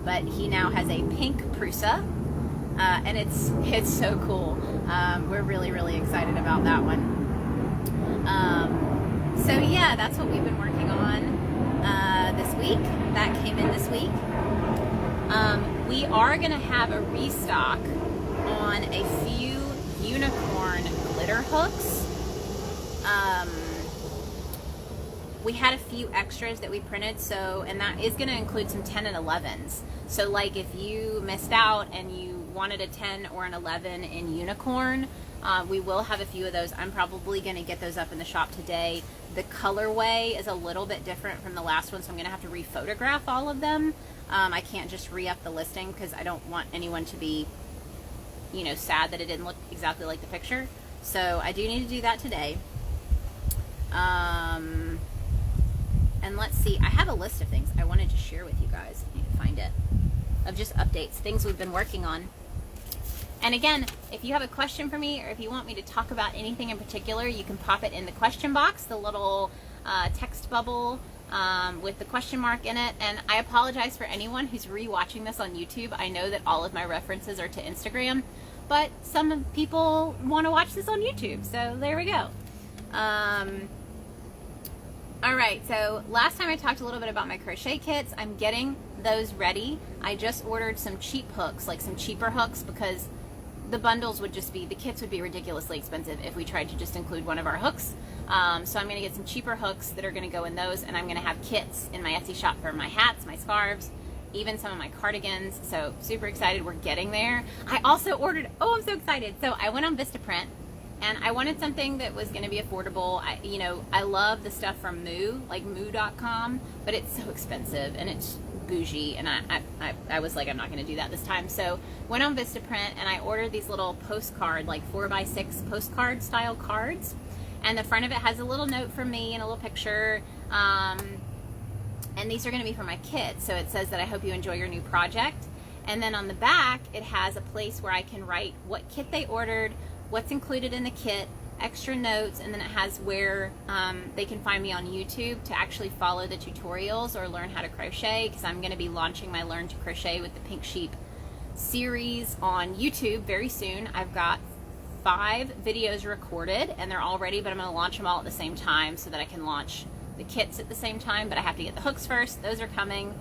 But he now has a pink Prusa, and it's so cool. We're really, really excited about that one. So yeah, that's what we've been working on this week. That came in this week. We are going to have a restock on a few unicorn glitter hooks. We had a few extras that we printed, and that is going to include some 10 and 11s. So like if you missed out and you wanted a 10 or an 11 in unicorn, we will have a few of those. I'm probably going to get those up in the shop today. The colorway is a little bit different from the last one, so I'm going to have to rephotograph all of them. I can't just re-up the listing because I don't want anyone to be, sad that it didn't look exactly like the picture. So I do need to do that today. And let's see, I have a list of things I wanted to share with you guys. I need to find it. Of just updates, things we've been working on. And again, if you have a question for me, or if you want me to talk about anything in particular, you can pop it in the question box, the little text bubble with the question mark in it. And I apologize for anyone who's re-watching this on YouTube. I know that all of my references are to Instagram, but some people want to watch this on YouTube, so there we go. Alright, so last time I talked a little bit about my crochet kits. I'm getting those ready. I just ordered some cheap hooks, like some cheaper hooks, because the bundles would just be, the kits would be ridiculously expensive if we tried to just include one of our hooks. So I'm going to get some cheaper hooks that are going to go in those, and I'm going to have kits in my Etsy shop for my hats, my scarves, even some of my cardigans. So super excited, we're getting there. I also ordered, oh, I'm so excited. So I went on Vistaprint, and I wanted something that was going to be affordable. I love the stuff from Moo, like moo.com, but it's so expensive and it's bougie, and I was like, I'm not going to do that this time. So went on Vistaprint and I ordered these little postcard, like 4x6 postcard style cards, and the front of it has a little note from me and a little picture, and these are going to be for my kit. So it says that I hope you enjoy your new project, and then on the back it has a place where I can write what kit they ordered, what's included in the kit, extra notes, and then it has where they can find me on YouTube to actually follow the tutorials or learn how to crochet, because I'm going to be launching my Learn to Crochet with the Pink Sheep series on YouTube very soon. I've got 5 videos recorded and they're all ready, but I'm going to launch them all at the same time so that I can launch the kits at the same time, but I have to get the hooks first. Those are coming,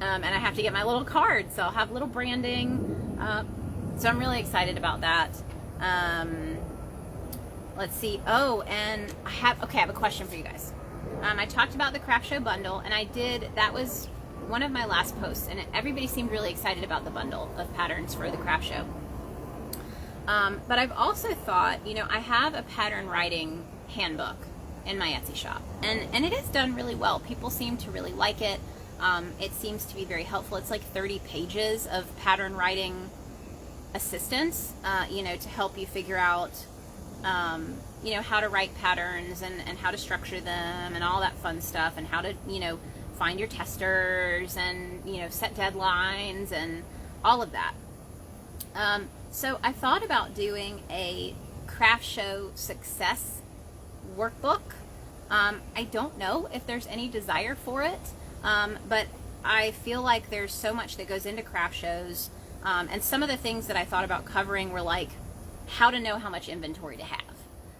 and I have to get my little cards, so I'll have little branding, so I'm really excited about that. Let's see. Oh, and I have a question for you guys. I talked about the craft show bundle, and that was one of my last posts, and everybody seemed really excited about the bundle of patterns for the craft show. But I've also thought, I have a pattern writing handbook in my Etsy shop, and it is done really well. People seem to really like it. It seems to be very helpful. It's like 30 pages of pattern writing assistance, to help you figure out, how to write patterns and how to structure them and all that fun stuff, and how to, find your testers and, set deadlines and all of that. So I thought about doing a craft show success workbook. I don't know if there's any desire for it, but I feel like there's so much that goes into craft shows, and some of the things that I thought about covering were like how to know how much inventory to have.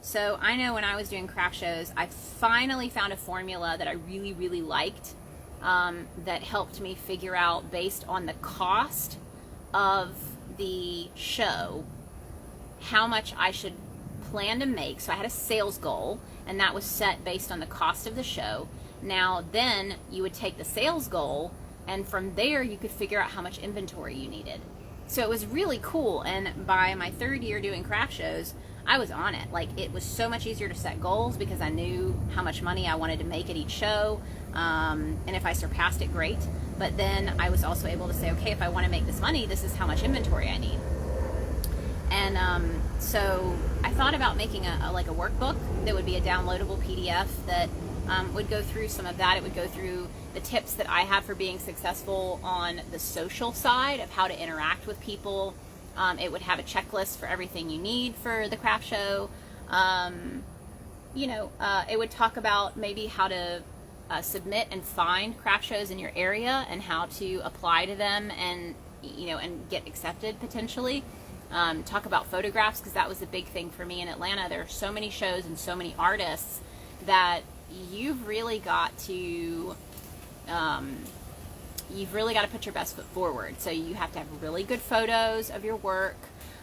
So I know when I was doing craft shows, I finally found a formula that I really, really liked, that helped me figure out, based on the cost of the show, how much I should plan to make. So I had a sales goal, and that was set based on the cost of the show. Now then you would take the sales goal, and from there you could figure out how much inventory you needed. So it was really cool, and by my 3rd year doing craft shows, I was on it. Like, it was so much easier to set goals because I knew how much money I wanted to make at each show, and if I surpassed it, great. But then I was also able to say, okay, if I want to make this money, this is how much inventory I need. And so I thought about making a workbook that would be a downloadable PDF that would go through some of that. It would go through the tips that I have for being successful on the social side of how to interact with people. It would have a checklist for everything you need for the craft show. It would talk about maybe how to submit and find craft shows in your area and how to apply to them and get accepted potentially. Talk about photographs, because that was a big thing for me in Atlanta. There are so many shows and so many artists that you've really got to put your best foot forward. So you have to have really good photos of your work,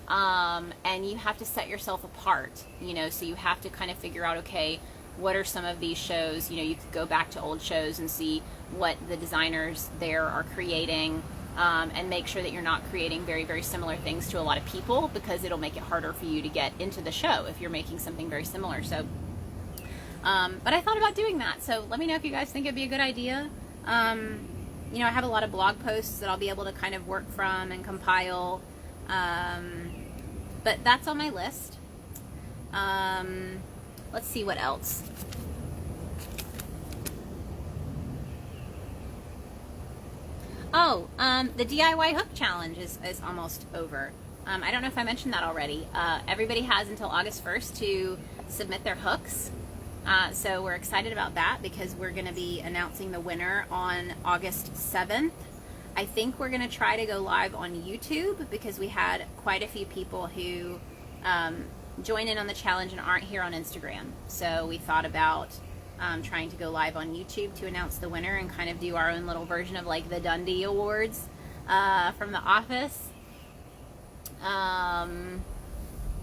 and you have to set yourself apart, so you have to kind of figure out, okay, what are some of these shows? You could go back to old shows and see what the designers there are creating, and make sure that you're not creating very, very similar things to a lot of people, because it'll make it harder for you to get into the show if you're making something very similar. So, but I thought about doing that. So let me know if you guys think it'd be a good idea. I have a lot of blog posts that I'll be able to kind of work from and compile. But that's on my list. Let's see what else. Oh, the DIY hook challenge is almost over. I don't know if I mentioned that already. Everybody has until August 1st to submit their hooks. So we're excited about that, because we're going to be announcing the winner on August 7th. I think we're going to try to go live on YouTube, because we had quite a few people who join in on the challenge and aren't here on Instagram. So we thought about trying to go live on YouTube to announce the winner and kind of do our own little version of like the Dundee Awards from The Office.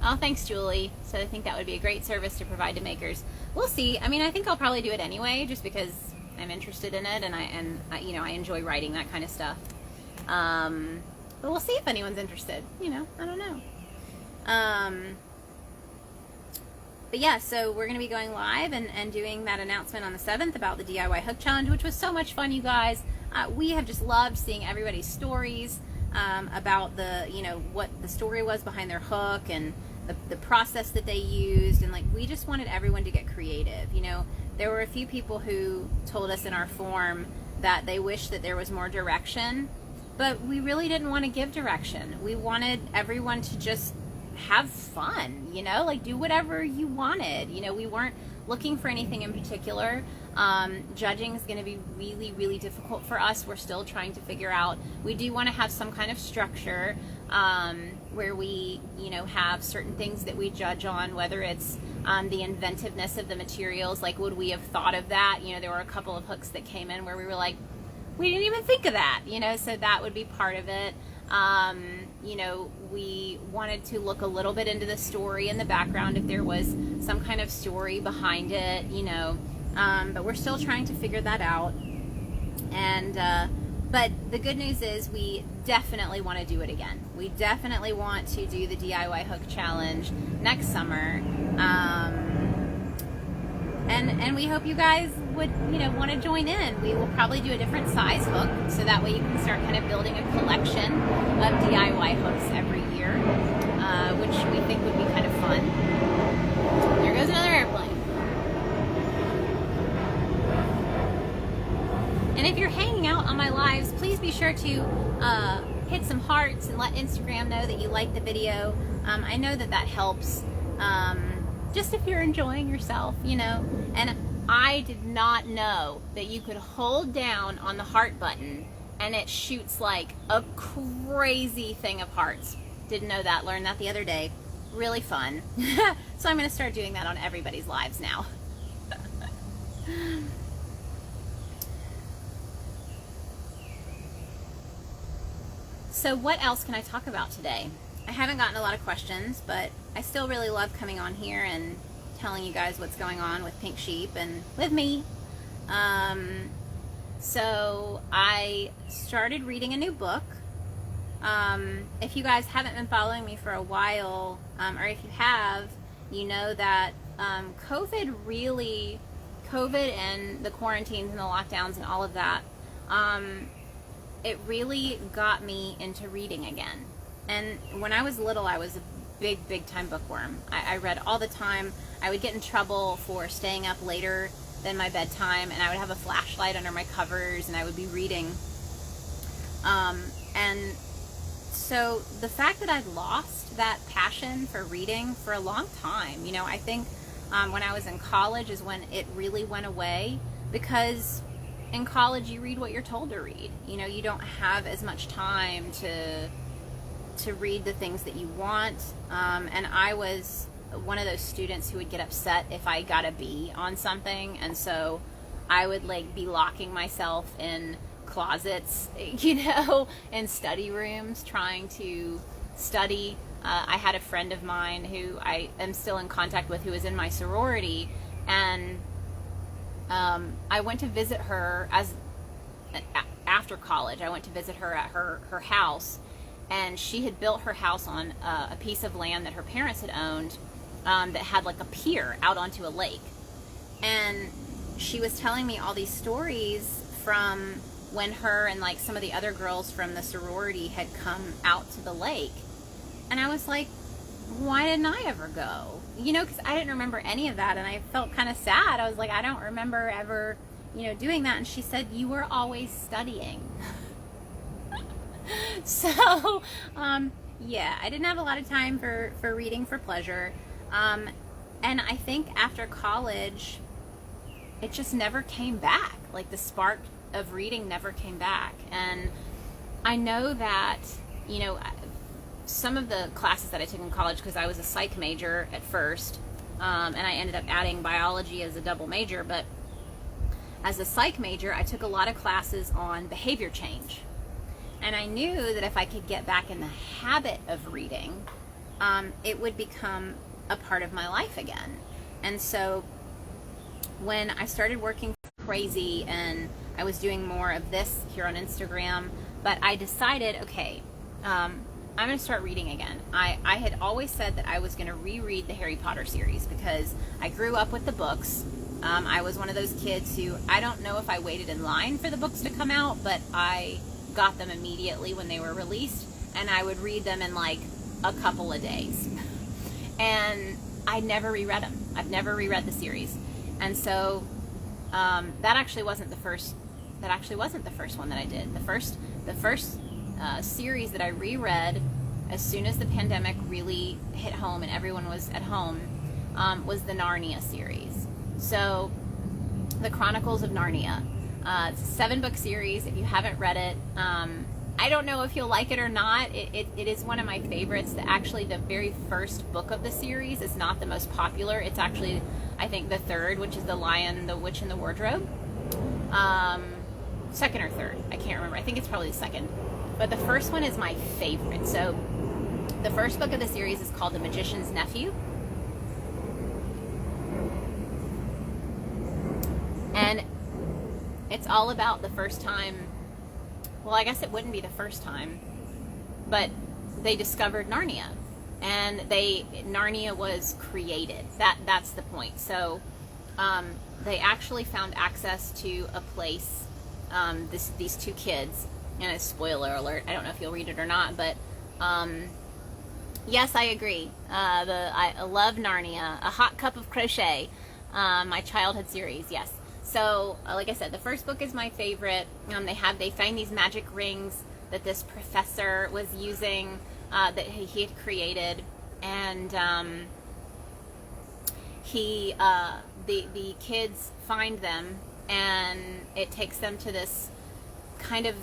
Oh, thanks, Julie. So I think that would be a great service to provide to makers. We'll see. I mean, I think I'll probably do it anyway, just because I'm interested in it, and I enjoy writing that kind of stuff. But we'll see if anyone's interested. I don't know. But yeah, so we're going to be going live and doing that announcement on the 7th about the DIY hook challenge, which was so much fun, you guys. We have just loved seeing everybody's stories about what the story was behind their hook and the process that they used, and like, we just wanted everyone to get creative. There were a few people who told us in our form that they wished that there was more direction, but we really didn't want to give direction. We wanted everyone to just have fun, like do whatever you wanted. We weren't looking for anything in particular. Judging is going to be really, really difficult for us. We're still trying to figure out. We do want to have some kind of structure where we, have certain things that we judge on, whether it's the inventiveness of the materials, like would we have thought of that? There were a couple of hooks that came in where we were like, we didn't even think of that, so that would be part of it. We wanted to look a little bit into the story in the background, if there was some kind of story behind it, but we're still trying to figure that out. And but the good news is we definitely want to do it again. We definitely want to do the DIY hook challenge next summer. And we hope you guys would, want to join in. We will probably do a different size hook, so that way you can start kind of building a collection of DIY hooks every year, which we think would be kind of fun. There goes another airplane. And if you're hanging out on my lives, please be sure to hit some hearts and let Instagram know that you like the video. I know that helps. Just if you're enjoying yourself, you know. And I did not know that you could hold down on the heart button and it shoots like a crazy thing of hearts. Didn't know that, learned that the other day. Really fun. So I'm going to start doing that on everybody's lives now. So what else can I talk about today? I haven't gotten a lot of questions, but I still really love coming on here and telling you guys what's going on with Pink Sheep and with me. So I started reading a new book. If you guys haven't been following me for a while, or if you have, you know that COVID and the quarantines and the lockdowns and all of that, it really got me into reading again. And when I was little, I was a big time bookworm. I read all the time. I would get in trouble for staying up later than my bedtime, and I would have a flashlight under my covers, and I would be reading. And so the fact that I'd lost that passion for reading for a long time, you know, I think when I was in college is when it really went away, because in college you read what you're told to read. You know, you don't have as much time to read the things that you want. And I was one of those students who would get upset if I got a B on something, and so I would like be locking myself in closets, you know, in study rooms trying to study. I had a friend of mine who I am still in contact with who was in my sorority, and I went to visit her after college. I went to visit her at her house, and she had built her house on a piece of land that her parents had owned, that had like a pier out onto a lake. And she was telling me all these stories from when her and like some of the other girls from the sorority had come out to the lake. And I was like, why didn't I ever go? You know, because I didn't remember any of that, and I felt kind of sad. I was like, I don't remember ever, you know, doing that. And she said, you were always studying. So, yeah, I didn't have a lot of time for reading for pleasure. And I think after college, it just never came back. Like the spark of reading never came back. And I know that, you know, some of the classes that I took in college, because I was a psych major at first, and I ended up adding biology as a double major, but as a psych major, I took a lot of classes on behavior change. And I knew that if I could get back in the habit of reading, it would become a part of my life again. And so when I started working crazy and I was doing more of this here on Instagram, but I decided, okay, I'm going to start reading again. I had always said that I was going to reread the Harry Potter series because I grew up with the books. I was one of those kids who, I don't know if I waited in line for the books to come out, but I got them immediately when they were released, and I would read them in like a couple of days. And I never reread them. I've never reread the series. And so that actually wasn't the first one that I did. The first series that I reread as soon as the pandemic really hit home and everyone was at home was the Narnia series. So the Chronicles of Narnia. It's a 7-book series. If you haven't read it, I don't know if you'll like it or not. It is one of my favorites. Actually, the very first book of the series is not the most popular. It's actually, I think, the third, which is The Lion, the Witch, and the Wardrobe. Second or third. I can't remember. I think it's probably the second. But the first one is my favorite. So the first book of the series is called The Magician's Nephew. And it's all about the first time, well, I guess it wouldn't be the first time, but they discovered Narnia, and Narnia was created. That's the point. So they actually found access to a place, these two kids, and a spoiler alert, I don't know if you'll read it or not, but yes, I agree. I love Narnia, A Hot Cup of Crochet, my childhood series, yes. So, like I said, the first book is my favorite. They find these magic rings that this professor was using, that he had created, and the kids find them, and it takes them to this kind of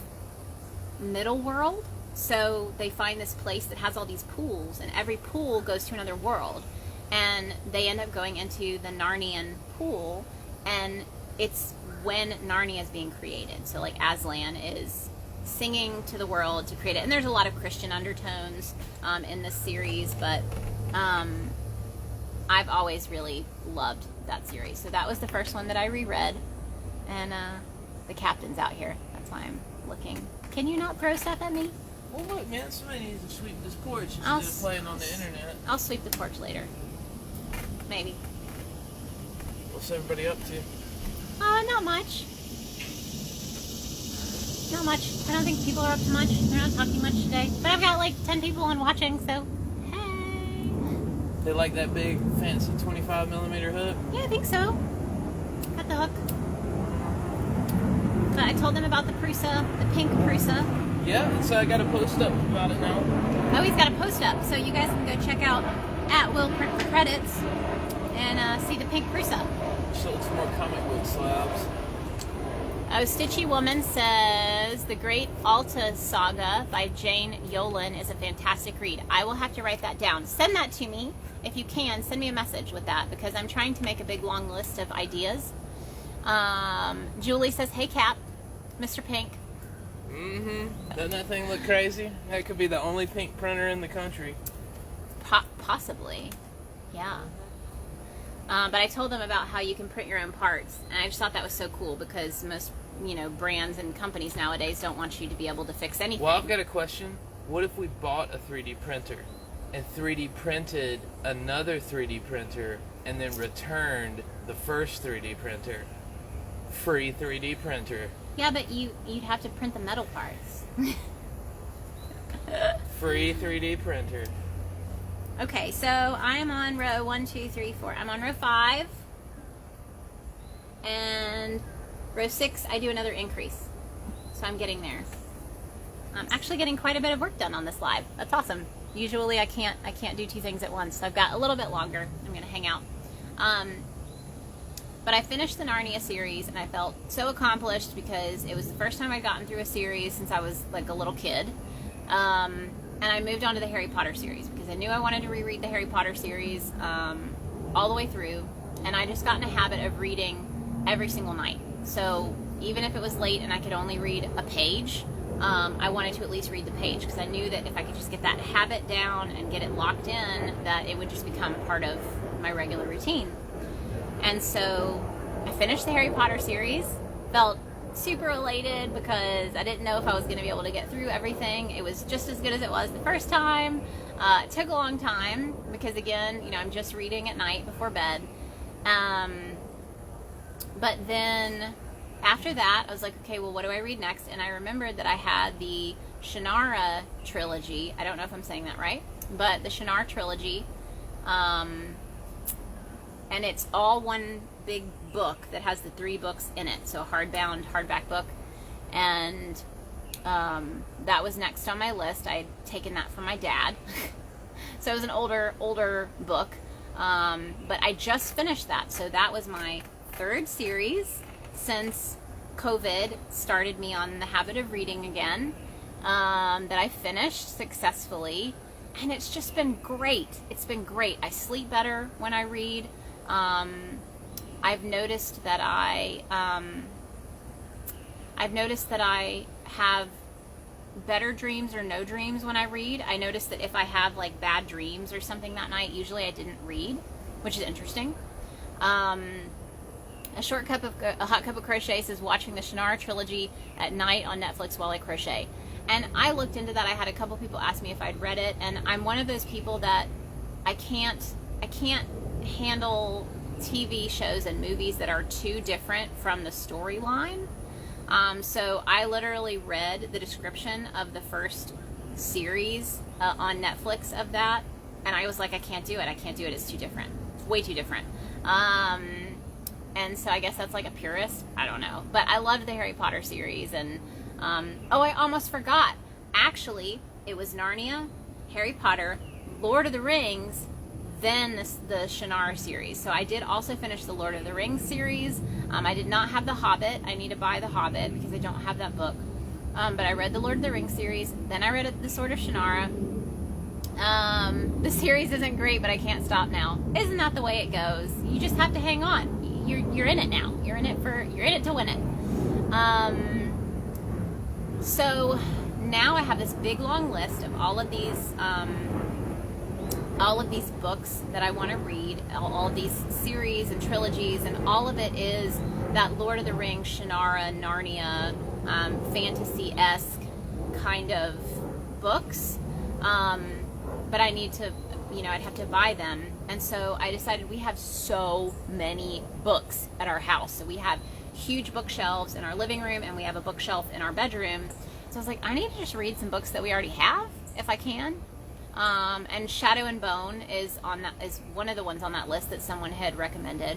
middle world. So they find this place that has all these pools, and every pool goes to another world, and they end up going into the Narnian pool, and it's when Narnia is being created. So like Aslan is singing to the world to create it, and there's a lot of Christian undertones in this series, but I've always really loved that series. So that was the first one that I reread, and the captain's out here. That's why I'm looking. Can you not throw stuff at me? Well, look, man, somebody needs to sweep this porch instead of playing on the internet. I'll sweep the porch later. Maybe. What's everybody up to? Not much. Not much. I don't think people are up to much. They're not talking much today. But I've got like 10 people on watching, so hey. They like that big, fancy 25mm hook? Yeah, I think so. Got the hook. But I told them about the Prusa, the pink Prusa. Yeah, so I got a post up about it now. Oh, he's got a post up, so you guys can go check out at Will Print for Credits and see the pink Prusa. Sold some more comic book slabs. Oh, Stitchy Woman says The Great Alta Saga by Jane Yolen is a fantastic read. I will have to write that down. Send that to me if you can. Send me a message with that, because I'm trying to make a big long list of ideas. Julie says, hey Cap, Mr. Pink. Doesn't that thing look crazy? That could be the only pink printer in the country. Possibly, yeah. But I told them about how you can print your own parts, and I just thought that was so cool, because most, brands and companies nowadays don't want you to be able to fix anything. Well, I've got a question. What if we bought a 3D printer and 3D printed another 3D printer and then returned the first 3D printer? Free 3D printer. Yeah, but you'd have to print the metal parts. Free 3D printer. Okay, so I am on row 1, 2, 3, 4. I'm on row 5. And row 6, I do another increase. So I'm getting there. I'm actually getting quite a bit of work done on this live. That's awesome. Usually I can't do 2 things at once. So I've got a little bit longer. I'm going to hang out. But I finished the Narnia series, and I felt so accomplished, because it was the first time I'd gotten through a series since I was like a little kid. And I moved on to the Harry Potter series, because I knew I wanted to reread the Harry Potter series all the way through. And I just got in a habit of reading every single night. So even if it was late and I could only read a page, I wanted to at least read the page, because I knew that if I could just get that habit down and get it locked in, that it would just become part of my regular routine. And so I finished the Harry Potter series, felt super elated, because I didn't know if I was going to be able to get through everything. It was just as good as it was the first time. It took a long time, because again, I'm just reading at night before bed. But then after that, I was like, okay, well, what do I read next? And I remembered that I had the Shannara Trilogy. I don't know if I'm saying that right, but the Shannara Trilogy. And it's all one big book that has the 3 books in it. So a hardbound, hardback book. And that was next on my list. I had taken that from my dad. So it was an older book. But I just finished that. So that was my 3rd series since COVID started me on the habit of reading again. That I finished successfully. And it's just been great. It's been great. I sleep better when I read. I've noticed that I have better dreams or no dreams when I read. I noticed that if I have like bad dreams or something that night, usually I didn't read, which is interesting. A hot cup of crochet says watching the Shannara Trilogy at night on Netflix while I crochet. And I looked into that. I had a couple people ask me if I'd read it, and I'm one of those people that I can't handle TV shows and movies that are too different from the storyline. So I literally read the description of the first series on Netflix of that, and I was like, I can't do it. It's too different. It's way too different. And so I guess that's like a purist. I don't know. But I loved the Harry Potter series, and oh, I almost forgot. Actually, it was Narnia, Harry Potter, Lord of the Rings, then the Shannara series. So I did also finish the Lord of the Rings series. I did not have the Hobbit. I need to buy the Hobbit because I don't have that book. But I read the Lord of the Rings series. Then I read the Sword of Shannara. The series isn't great, but I can't stop now. Isn't that the way it goes? You just have to hang on. You're in it now. You're in it to win it. So now I have this big long list of all of these books that I want to read, all of these series and trilogies, and all of it is that Lord of the Rings, Shannara, Narnia, fantasy-esque kind of books. But I need to, I'd have to buy them. And so I decided we have so many books at our house. So we have huge bookshelves in our living room, and we have a bookshelf in our bedroom. So I was like, I need to just read some books that we already have, if I can. And Shadow and Bone is one of the ones on that list that someone had recommended.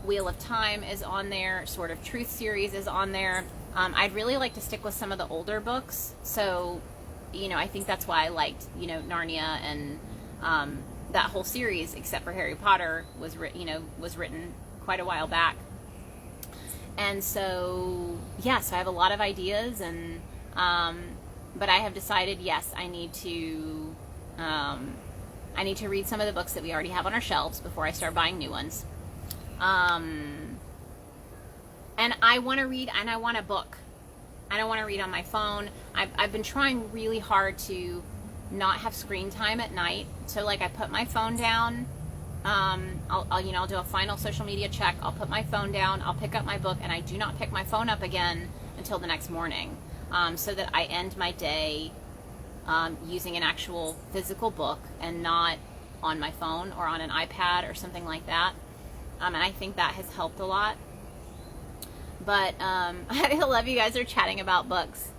Wheel of Time is on there. Sword of Truth series is on there. I'd really like to stick with some of the older books. So, I think that's why I liked, Narnia and that whole series, except for Harry Potter, was written quite a while back. And so, so I have a lot of ideas, and but I have decided, yes, I need to read some of the books that we already have on our shelves before I start buying new ones. And I want to read, and I want a book. I don't want to read on my phone. I've been trying really hard to not have screen time at night. So I put my phone down. I'll do a final social media check. I'll put my phone down. I'll pick up my book, and I do not pick my phone up again until the next morning. So that I end my day using an actual physical book and not on my phone or on an iPad or something like that. And I think that has helped a lot. But I love you guys are chatting about books.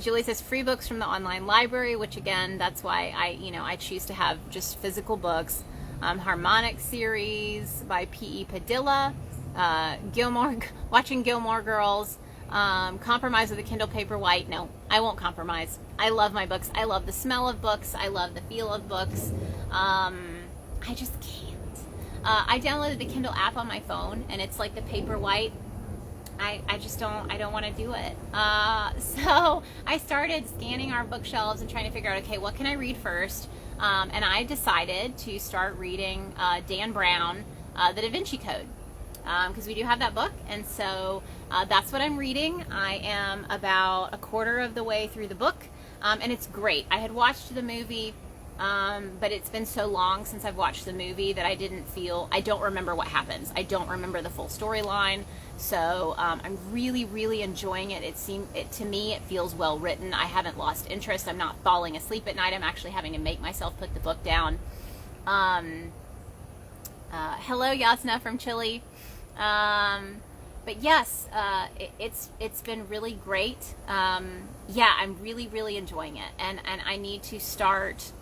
Julie says free books from the online library, which again, that's why I choose to have just physical books. Harmonic series by P.E. Padilla, watching Gilmore Girls, compromise with a Kindle Paperwhite. No, I won't compromise. I love my books. I love the smell of books. I love the feel of books. I just can't. I downloaded the Kindle app on my phone, and it's like the Paperwhite. I don't want to do it. So I started scanning our bookshelves and trying to figure out, okay, what can I read first? And I decided to start reading Dan Brown, The Da Vinci Code, because we do have that book. And so that's what I'm reading. I am about a quarter of the way through the book, and it's great. I had watched the movie, but it's been so long since I've watched the movie that I don't remember what happens. I don't remember the full storyline. So I'm really, really enjoying it. To me, it feels well written. I haven't lost interest. I'm not falling asleep at night. I'm actually having to make myself put the book down. Hello, Yasna from Chile. But yes, it's been really great. I'm really, really enjoying it, and I need to start.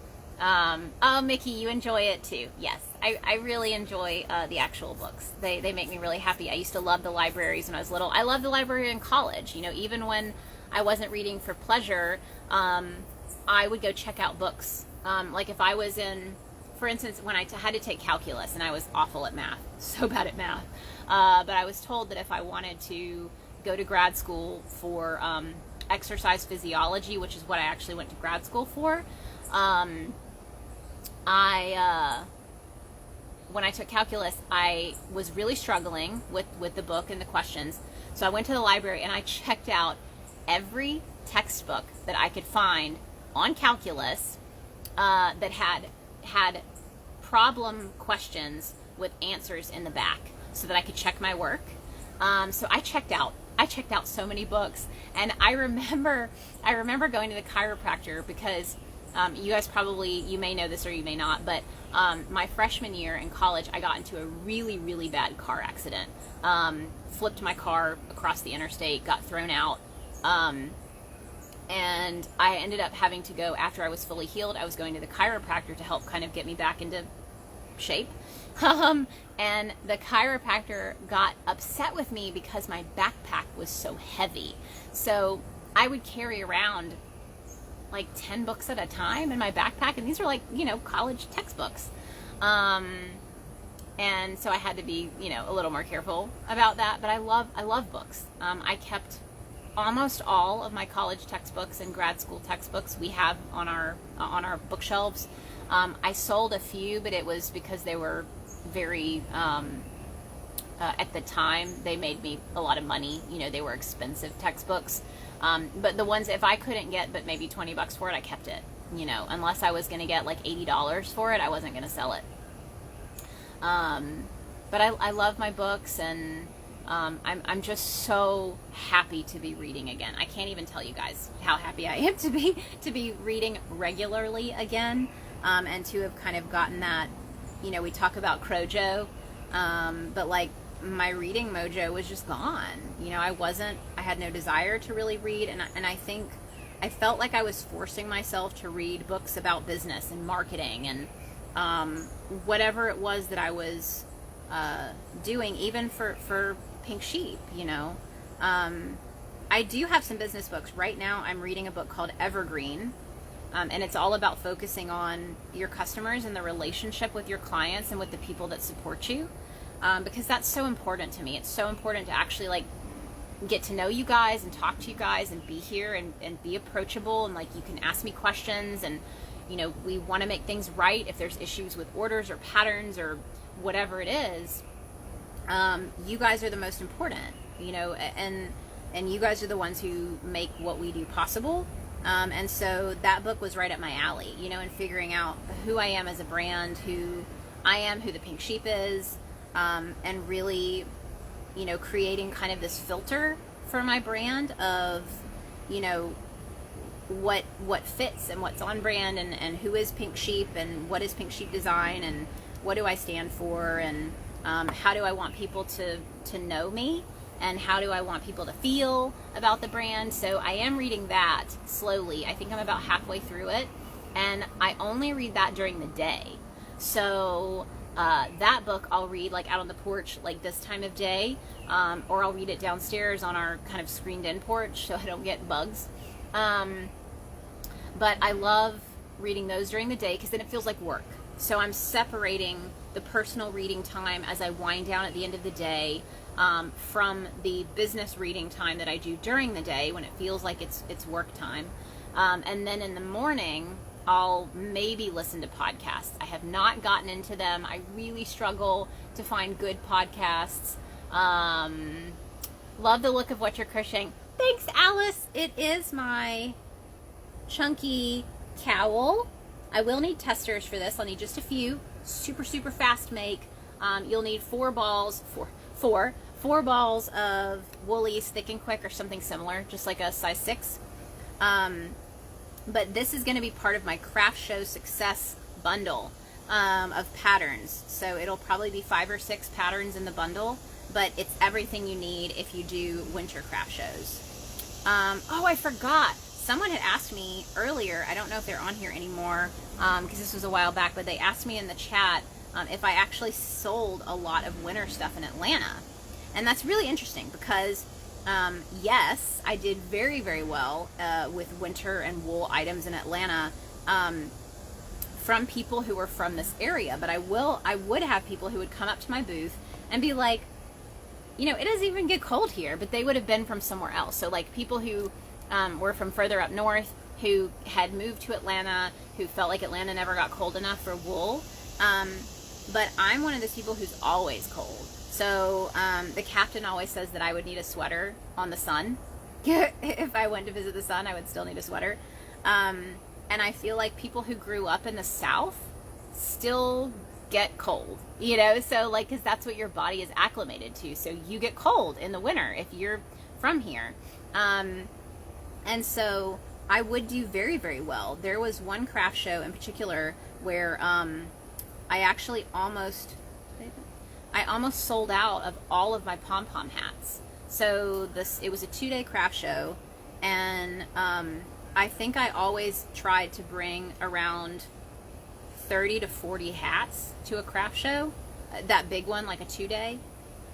Oh, Mickey, you enjoy it too. Yes, I really enjoy the actual books. They make me really happy. I used to love the libraries when I was little. I loved the library in college. Even when I wasn't reading for pleasure, I would go check out books. Like if I was in, for instance, when I had to take calculus, and I was awful at math, so bad at math. But I was told that if I wanted to go to grad school for exercise physiology, which is what I actually went to grad school for, when I took calculus, I was really struggling with the book and the questions. So I went to the library and I checked out every textbook that I could find on calculus that had problem questions with answers in the back so that I could check my work. So I checked out so many books, and I remember going to the chiropractor because you guys you may know this or you may not, but my freshman year in college, I got into a really, really bad car accident. Flipped my car across the interstate, got thrown out, and I ended up having to go, after I was fully healed, I was going to the chiropractor to help kind of get me back into shape. And the chiropractor got upset with me because my backpack was so heavy. So I would carry around like 10 books at a time in my backpack, and these are like, you know, college textbooks. And so I had to be, you know, a little more careful about that. But I love books. I kept almost all of my college textbooks and grad school textbooks we have on our bookshelves. I sold a few, but it was because they were very, at the time, they made me a lot of money. You know, they were expensive textbooks. But the ones, if I couldn't get but maybe $20 for it, I kept it. You know, unless I was going to get like $80 for it, I wasn't going to sell it. But I love my books, and I'm just so happy to be reading again. I can't even tell you guys how happy I am to be reading regularly again, and to have kind of gotten that, you know, we talk about Crojo, but like my reading mojo was just gone. You know, I had no desire to really read, and I think I felt like I was forcing myself to read books about business and marketing and whatever it was that I was doing, even for Pink Sheep, you know. I do have some business books. Right now I'm reading a book called Evergreen, and it's all about focusing on your customers and the relationship with your clients and with the people that support you, because that's so important to me. It's so important to actually like get to know you guys and talk to you guys and be here and be approachable, and like you can ask me questions, and you know, we want to make things right. If there's issues with orders or patterns or whatever it is, you guys are the most important, you know, and you guys are the ones who make what we do possible. And so that book was right up my alley, you know, in figuring out who I am as a brand, who I am, who the Pink Sheep is, and really, you know, creating kind of this filter for my brand of, you know, what fits and what's on brand, and who is Pink Sheep, and what is Pink Sheep design, and what do I stand for, and how do I want people to know me, and how do I want people to feel about the brand. So I am reading that slowly. I think I'm about halfway through it, and I only read that during the day. So that book I'll read like out on the porch like this time of day, or I'll read it downstairs on our kind of screened in porch so I don't get bugs. But I love reading those during the day because then it feels like work. So I'm separating the personal reading time as I wind down at the end of the day, from the business reading time that I do during the day when it feels like it's work time. And then in the morning, I'll maybe listen to podcasts. I have not gotten into them. I really struggle to find good podcasts. Love the look of what you're crocheting. Thanks, Alice. It is my chunky cowl. I will need testers for this. I'll need just a few. Super fast make. You'll need four balls of Woolies Thick and Quick or something similar, just like a size 6. But this is going to be part of my craft show success bundle of patterns. So it'll probably be 5 or 6 patterns in the bundle, but it's everything you need if you do winter craft shows. Oh, I forgot. Someone had asked me earlier, I don't know if they're on here anymore, because this was a while back, but they asked me in the chat if I actually sold a lot of winter stuff in Atlanta. And that's really interesting because, yes, I did very, very well with winter and wool items in Atlanta from people who were from this area. But I would have people who would come up to my booth and be like, you know, it doesn't even get cold here, but they would have been from somewhere else. So like people who were from further up north, who had moved to Atlanta, who felt like Atlanta never got cold enough for wool. But I'm one of those people who's always cold. So the captain always says that I would need a sweater on the sun. If I went to visit the sun, I would still need a sweater. And I feel like people who grew up in the South still get cold, you know, so like, because that's what your body is acclimated to. So you get cold in the winter if you're from here. And so I would do very, very well. There was one craft show in particular where I actually almost sold out of all of my Pom-Pom hats. So it was a 2-day craft show, and I think I always tried to bring around 30 to 40 hats to a craft show, that big one, like a 2-day.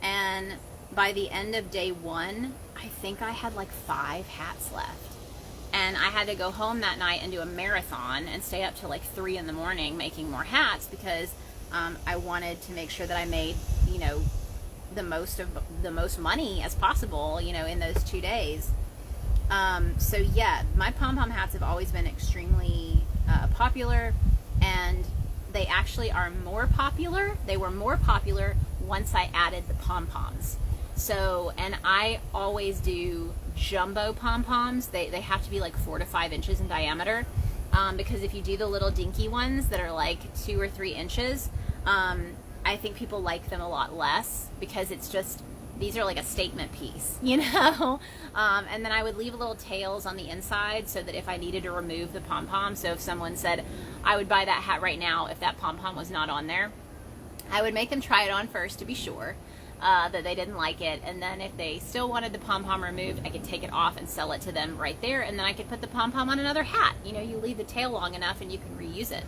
And by the end of day 1, I think I had like 5 hats left. and I had to go home that night and do a marathon and stay up till like 3 in the morning making more hats because I wanted to make sure that I made, you know, the most money as possible, you know, in those 2 days. So yeah, my pom-pom hats have always been extremely popular, and they actually are more popular. They were more popular once I added the pom-poms. So, and I always do jumbo pom-poms. They have to be like 4 to 5 inches in diameter, because if you do the little dinky ones that are like 2 or 3 inches, I think people like them a lot less because it's just, these are like a statement piece, you know? And then I would leave little tails on the inside so that if I needed to remove the pom-pom, so if someone said, I would buy that hat right now if that pom-pom was not on there, I would make them try it on first to be sure that they didn't like it. And then if they still wanted the pom-pom removed, I could take it off and sell it to them right there. And then I could put the pom-pom on another hat. You know, you leave the tail long enough and you can reuse it.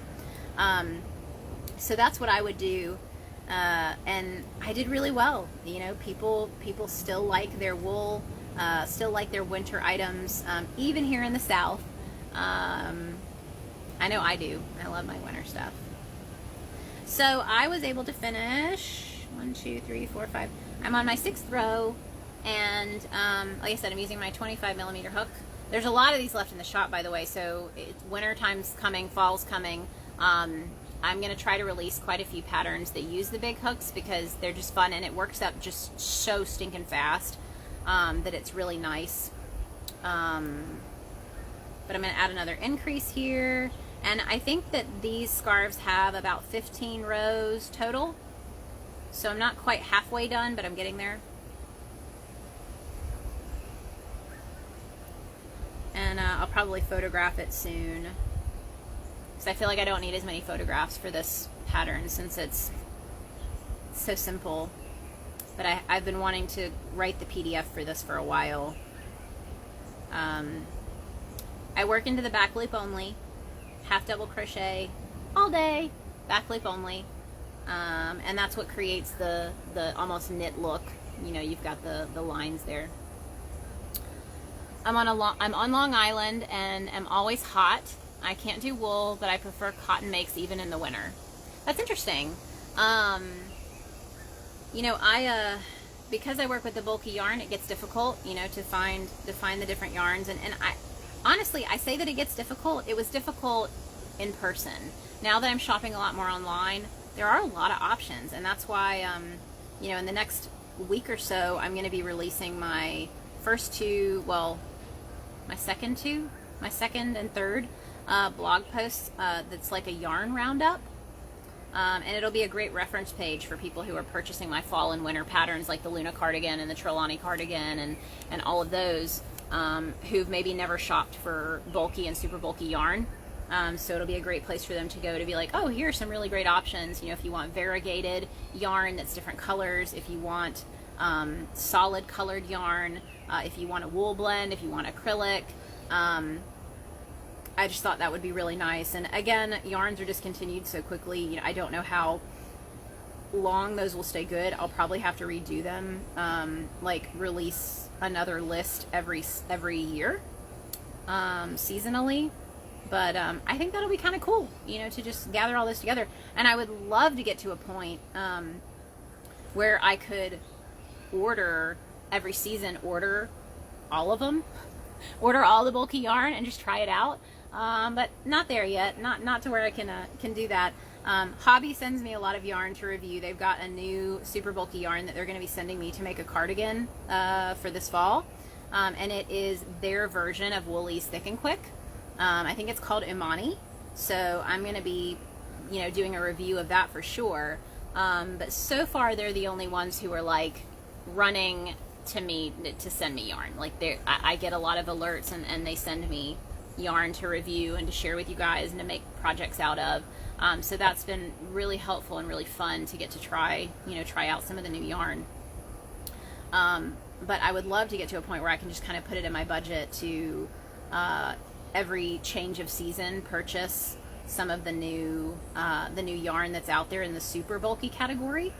So that's what I would do. And I did really well. You know, people still like their wool, still like their winter items, even here in the South. I know I do. I love my winter stuff. So I was able to finish 1, 2, 3, 4, 5. I'm on my 6th row, and like I said, I'm using my 25mm hook. There's a lot of these left in the shop, by the way, so winter time's coming, fall's coming. I'm going to try to release quite a few patterns that use the big hooks because they're just fun, and it works up just so stinking fast that it's really nice. But I'm going to add another increase here, and I think that these scarves have about 15 rows total, so I'm not quite halfway done, but I'm getting there. And I'll probably photograph it soon, because I feel like I don't need as many photographs for this pattern since it's so simple. But I've been wanting to write the PDF for this for a while. I work into the back loop only, half double crochet all day, back loop only, and that's what creates the almost knit look. You know, you've got the lines there. I'm on Long Island and am always hot. I can't do wool, but I prefer cotton makes even in the winter. That's interesting. You know, because I work with the bulky yarn, it gets difficult, you know, to find the different yarns. And I honestly, I say that it gets difficult. It was difficult in person. Now that I'm shopping a lot more online, there are a lot of options, and that's why, you know, in the next week or so, I'm going to be releasing my first two, well, my second and third blog posts that's like a yarn roundup. And it'll be a great reference page for people who are purchasing my fall and winter patterns like the Luna cardigan and the Trelawney cardigan and all of those who've maybe never shopped for bulky and super bulky yarn. So it'll be a great place for them to go to be like, oh, here are some really great options. You know, if you want variegated yarn that's different colors, if you want solid colored yarn, if you want a wool blend, if you want acrylic. I just thought that would be really nice. And again, yarns are discontinued so quickly. You know, I don't know how long those will stay good. I'll probably have to redo them, like release another list every year, seasonally. But I think that'll be kind of cool, you know, to just gather all this together. And I would love to get to a point where I could order every season, order all of them, order all the bulky yarn and just try it out. But not there yet, not to where I can do that. Hobby sends me a lot of yarn to review. They've got a new super bulky yarn that they're going to be sending me to make a cardigan for this fall. And it is their version of Woolie's Thick and Quick. I think it's called Imani. So I'm going to be, you know, doing a review of that for sure. But so far they're the only ones who are like running to me to send me yarn. Like I get a lot of alerts and they send me yarn to review and to share with you guys and to make projects out of. So that's been really helpful and really fun to get to try out some of the new yarn. But I would love to get to a point where I can just kind of put it in my budget to every change of season purchase some of the new yarn that's out there in the super bulky category,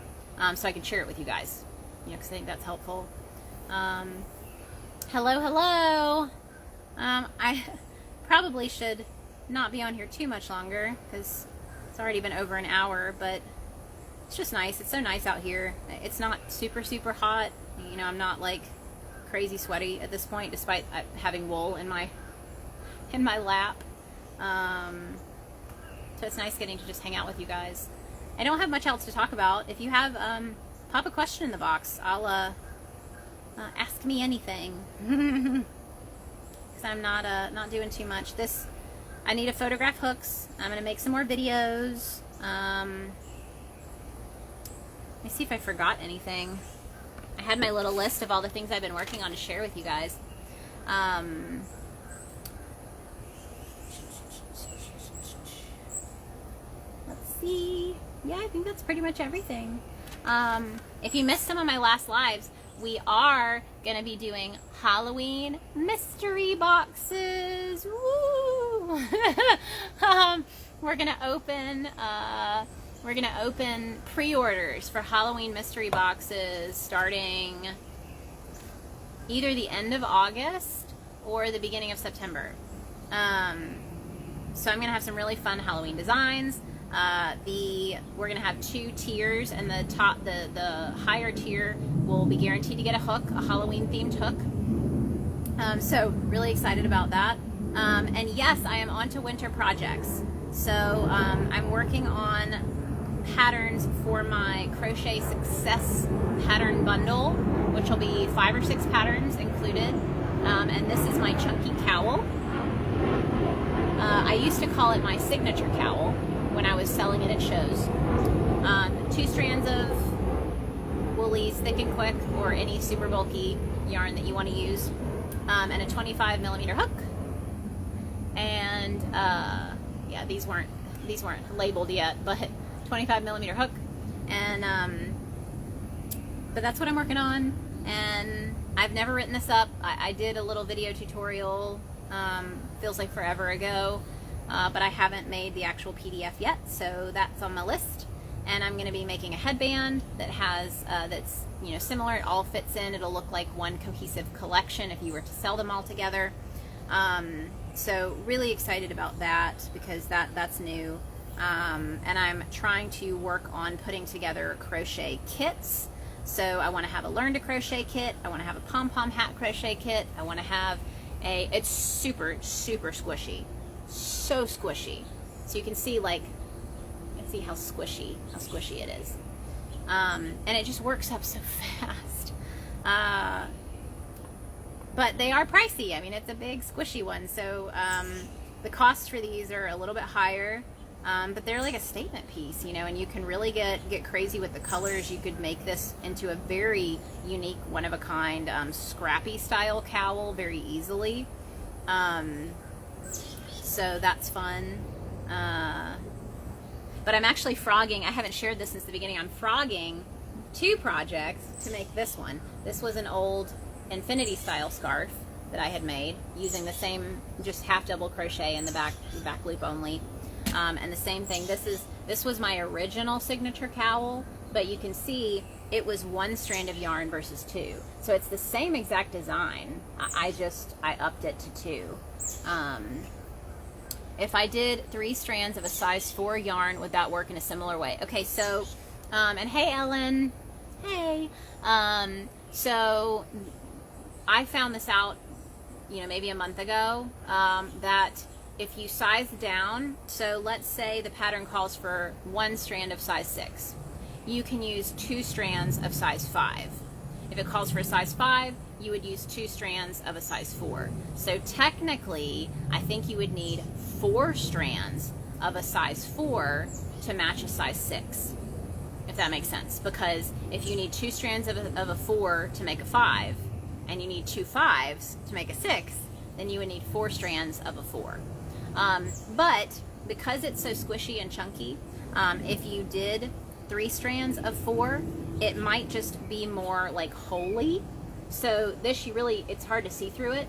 so I can share it with you guys, you know, because I think that's helpful. Hello. I probably should not be on here too much longer because it's already been over an hour, but it's just nice. It's so nice out here. It's not super, super hot. You know, I'm not like crazy sweaty at this point, despite having wool in my lap. So it's nice getting to just hang out with you guys. I don't have much else to talk about. If you have, pop a question in the box. I'll ask me anything. Because I'm not doing too much. I need to photograph hooks. I'm gonna make some more videos. Let me see if I forgot anything. I had my little list of all the things I've been working on to share with you guys. Let's see. Yeah, I think that's pretty much everything. If you missed some of my last lives, we are going to be doing Halloween mystery boxes. Woo! We're going to open pre-orders for Halloween mystery boxes starting either the end of August or the beginning of September. So I'm going to have some really fun Halloween designs. We're going to have 2 tiers, and the higher tier will be guaranteed to get a hook, a Halloween themed hook. So really excited about that. And yes, I am on to winter projects. So I'm working on patterns for my Crochet Success pattern bundle, which will be 5 or 6 patterns included. And this is my chunky cowl. I used to call it my signature cowl when I was selling it at shows. 2 strands of Woolies Thick and Quick, or any super bulky yarn that you want to use, and a 25mm hook. And yeah, these weren't labeled yet, but 25mm hook. And but that's what I'm working on. And I've never written this up. I did a little video tutorial, feels like forever ago, but I haven't made the actual PDF yet, so that's on my list. And I'm going to be making a headband that has that's, you know, similar. It all fits in. It'll look like one cohesive collection if you were to sell them all together. So really excited about that, because that's new. And I'm trying to work on putting together crochet kits. So I want to have a learn to crochet kit. I want to have a pom-pom hat crochet kit. I want to have it's super, super squishy. So squishy. So you can see, like, see how squishy it is. And it just works up so fast. But they are pricey. I mean, it's a big squishy one. So the costs for these are a little bit higher. But they're like a statement piece, you know, and you can really get crazy with the colors. You could make this into a very unique, one-of-a-kind, scrappy style cowl very easily. So that's fun. But I'm actually frogging. I haven't shared this since the beginning. I'm frogging 2 projects to make this one. This was an old infinity style scarf that I had made using the same, just half double crochet in the back loop only. And the same thing, this was my original signature cowl, but you can see it was 1 strand of yarn versus 2. So it's the same exact design. I upped it to 2. If I did 3 strands of a size 4 yarn, would that work in a similar way? Okay, so, and hey Ellen, hey. So I found this out, you know, maybe a month ago, that if you size down, so let's say the pattern calls for 1 strand of size 6, you can use 2 strands of size 5. If it calls for a size 5, you would use 2 strands of a size 4. So technically, I think you would need 4 strands of a size 4 to match a size 6, if that makes sense. Because if you need 2 strands of a 4 to make a 5, and you need 2 5s to make a 6, then you would need 4 strands of a 4. But because it's so squishy and chunky, if you did 3 strands of 4, it might just be more like holy. So this, it's hard to see through it,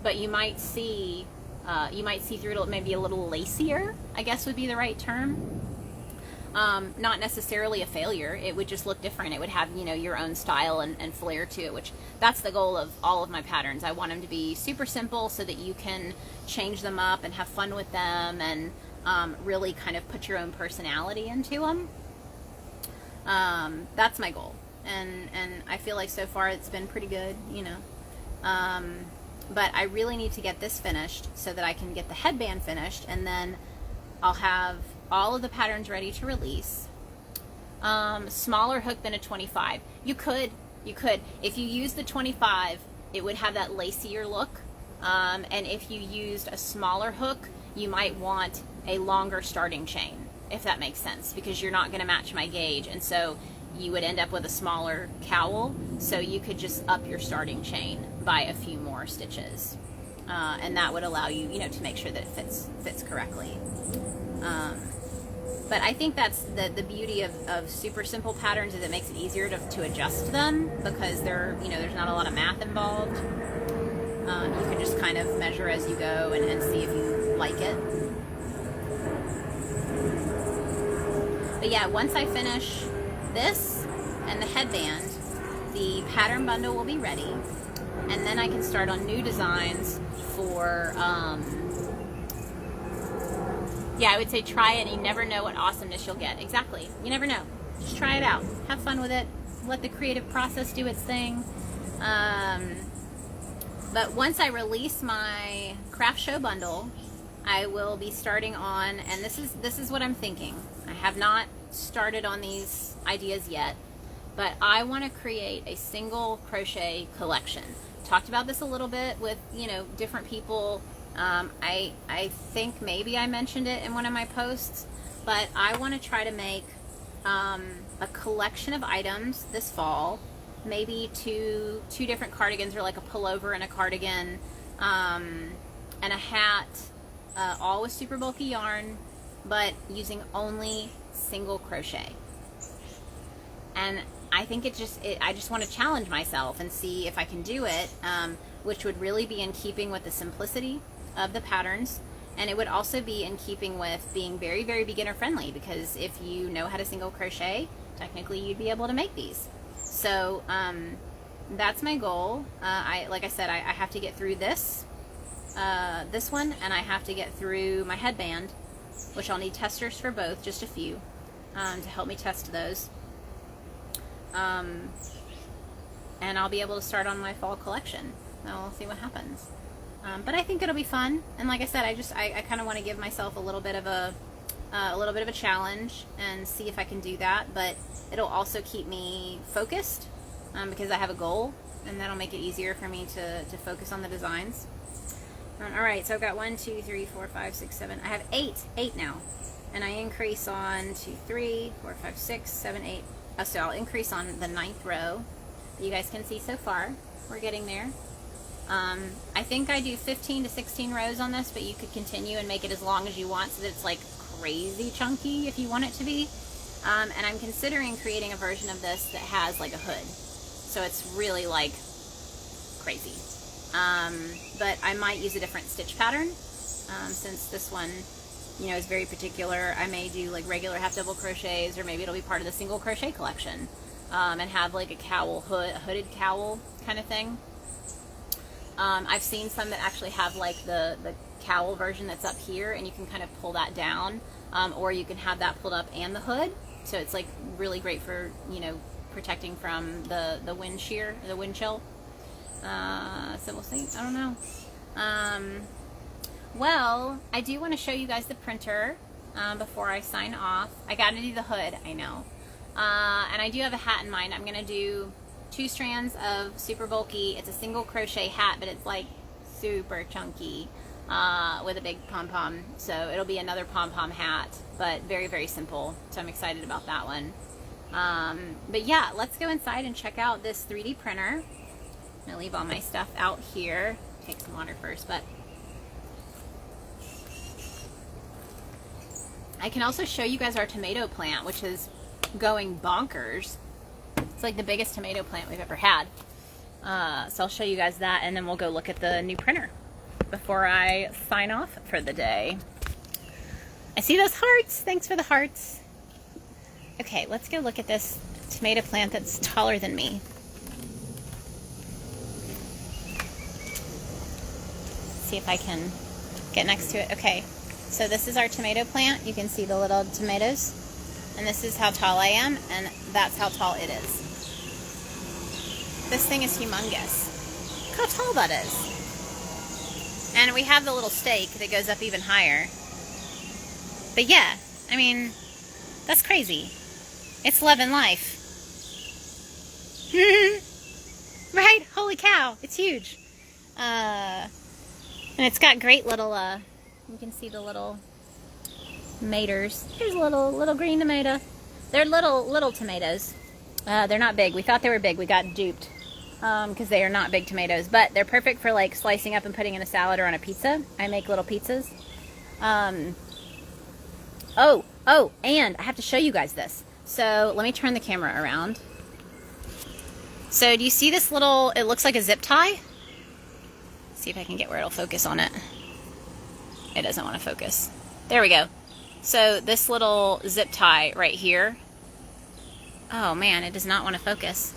but you might see through it maybe a little lacier, I guess would be the right term. not necessarily a failure. It would just look different. It would have, you know, your own style and flair to it, which that's the goal of all of my patterns. I want them to be super simple so that you can change them up and have fun with them, and really kind of put your own personality into them. That's my goal. And I feel like so far it's been pretty good, you know. But I really need to get this finished so that I can get the headband finished, and then I'll have all of the patterns ready to release. Smaller hook than a 25. You could. If you use the 25, it would have that lacier look. And if you used a smaller hook, you might want a longer starting chain, if that makes sense, because you're not going to match my gauge, and so you would end up with a smaller cowl, so you could just up your starting chain by a few more stitches, and that would allow you, you know, to make sure that it fits correctly. But I think that's the beauty of super simple patterns, is it makes it easier to adjust them, because you know, there's not a lot of math involved. You can just kind of measure as you go and see if you like it. But yeah, once I finish this and the headband, the pattern bundle will be ready, and then I can start on new designs for, yeah, I would say try it, and you never know what awesomeness you'll get. Exactly. You never know. Just try it out. Have fun with it. Let the creative process do its thing. But once I release my craft show bundle, I will be starting on, and this is what I'm thinking. I have not started on these ideas yet, but I want to create a single crochet collection. Talked about this a little bit with, you know, different people. I think maybe I mentioned it in one of my posts, but I want to try to make a collection of items this fall, maybe two different cardigans, or like a pullover and a cardigan, and a hat, all with super bulky yarn, but using only single crochet. And I think I just want to challenge myself and see if I can do it, which would really be in keeping with the simplicity of the patterns, and it would also be in keeping with being very, very beginner friendly, because if you know how to single crochet, technically you'd be able to make these. So that's my goal. Like I said, I have to get through this one, and I have to get through my headband, which I'll need testers for both, just a few, to help me test those. And I'll be able to start on my fall collection. We'll see what happens. But I think it'll be fun. And like I said, I kind of want to give myself a little bit of a challenge and see if I can do that. But it'll also keep me focused, because I have a goal, and that'll make it easier for me to focus on the designs. All right, so I've got 1, 2, 3, 4, 5, 6, 7. I have 8 now, and I increase on 2, 3, 4, 5, 6, 7, 8. So I'll increase on the 9th row. You guys can see so far we're getting there. I think I do 15 to 16 rows on this, but you could continue and make it as long as you want, so that it's like crazy chunky if you want it to be. And I'm considering creating a version of this that has like a hood, so it's really like crazy. But I might use a different stitch pattern, since this one, you know, is very particular. I may do like regular half double crochets, or maybe it'll be part of the single crochet collection, and have like a cowl hood, a hooded cowl kind of thing. I've seen some that actually have like the cowl version that's up here, and you can kind of pull that down, or you can have that pulled up and the hood, so it's like really great for, you know, protecting from the wind shear, the wind chill. So we'll see. I don't know. Well, I do want to show you guys the printer before I sign off. I gotta do the hood, I know. And I do have a hat in mind. I'm gonna do 2 strands of super bulky. It's a single crochet hat, but it's like super chunky, with a big pom-pom. So it'll be another pom-pom hat, but very, very simple. So I'm excited about that one. But yeah, let's go inside and check out this 3D printer. I'm gonna leave all my stuff out here. Take some water first, but I can also show you guys our tomato plant, which is going bonkers. It's like the biggest tomato plant we've ever had. So I'll show you guys that, and then we'll go look at the new printer before I sign off for the day. I see those hearts. Thanks for the hearts. Okay, let's go look at this tomato plant that's taller than me. See if I can get next to it. Okay, so this is our tomato plant. You can see the little tomatoes. And this is how tall I am, and that's how tall it is. This thing is humongous. Look how tall that is. And we have the little stake that goes up even higher. But yeah, I mean, that's crazy. It's love and life. Right? Holy cow, it's huge. And it's got great little, you can see the little tomatoes. Here's a little green tomato. They're little tomatoes. They're not big. We thought they were big. We got duped because they are not big tomatoes. But they're perfect for like slicing up and putting in a salad or on a pizza. I make little pizzas. Oh, and I have to show you guys this. So let me turn the camera around. So do you see this little, it looks like a zip tie? Let's see if I can get where it'll focus on it. It doesn't want to focus. There we go. So this little zip tie right here. Oh man, it does not want to focus.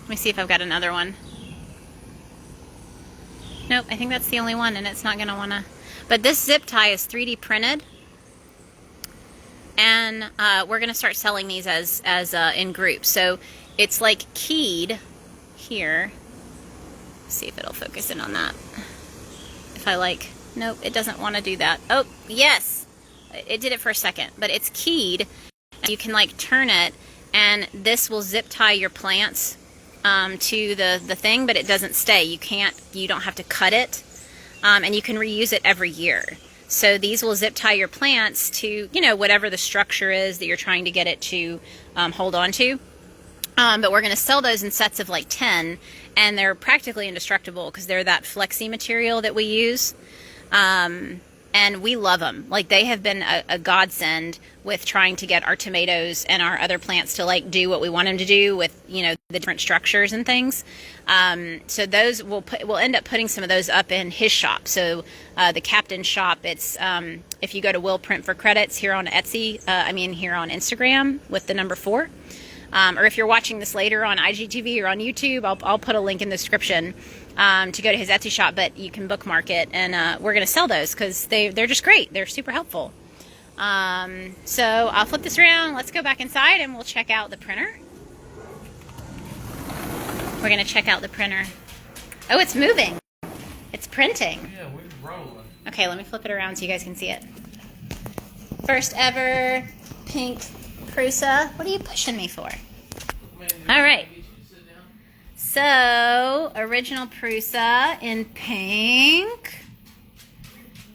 Let me see if I've got another one. Nope, I think that's the only one and it's not going to want to. But this zip tie is 3D printed. And we're going to start selling these as in groups. So it's like keyed here. Let's see if it'll focus in on that. If I like, nope, it doesn't want to do that. Oh, yes. It did it for a second, but it's keyed. You can like turn it and this will zip tie your plants to the thing, but it doesn't stay. You don't have to cut it, and you can reuse it every year. So these will zip tie your plants to, you know, whatever the structure is that you're trying to get it to hold on to. But we're going to sell those in sets of like 10, and they're practically indestructible because they're that flexi material that we use. And we love them. Like, they have been a godsend with trying to get our tomatoes and our other plants to like do what we want them to do with, you know, the different structures and things. So those we'll end up putting some of those up in his shop. So the Captain shop, it's if you go to Will Print for credits here on Etsy, here on Instagram with the number 4. Or if you're watching this later on IGTV or on YouTube, I'll put a link in the description to go to his Etsy shop, but you can bookmark it, and we're going to sell those because they're just great. They're super helpful. So I'll flip this around. Let's go back inside and we'll check out the printer. We're going to check out the printer. Oh, it's moving. It's printing. Yeah, we're rolling. Okay, let me flip it around so you guys can see it. First ever pink Prusa. What are you pushing me for? All right. So, original Prusa in pink.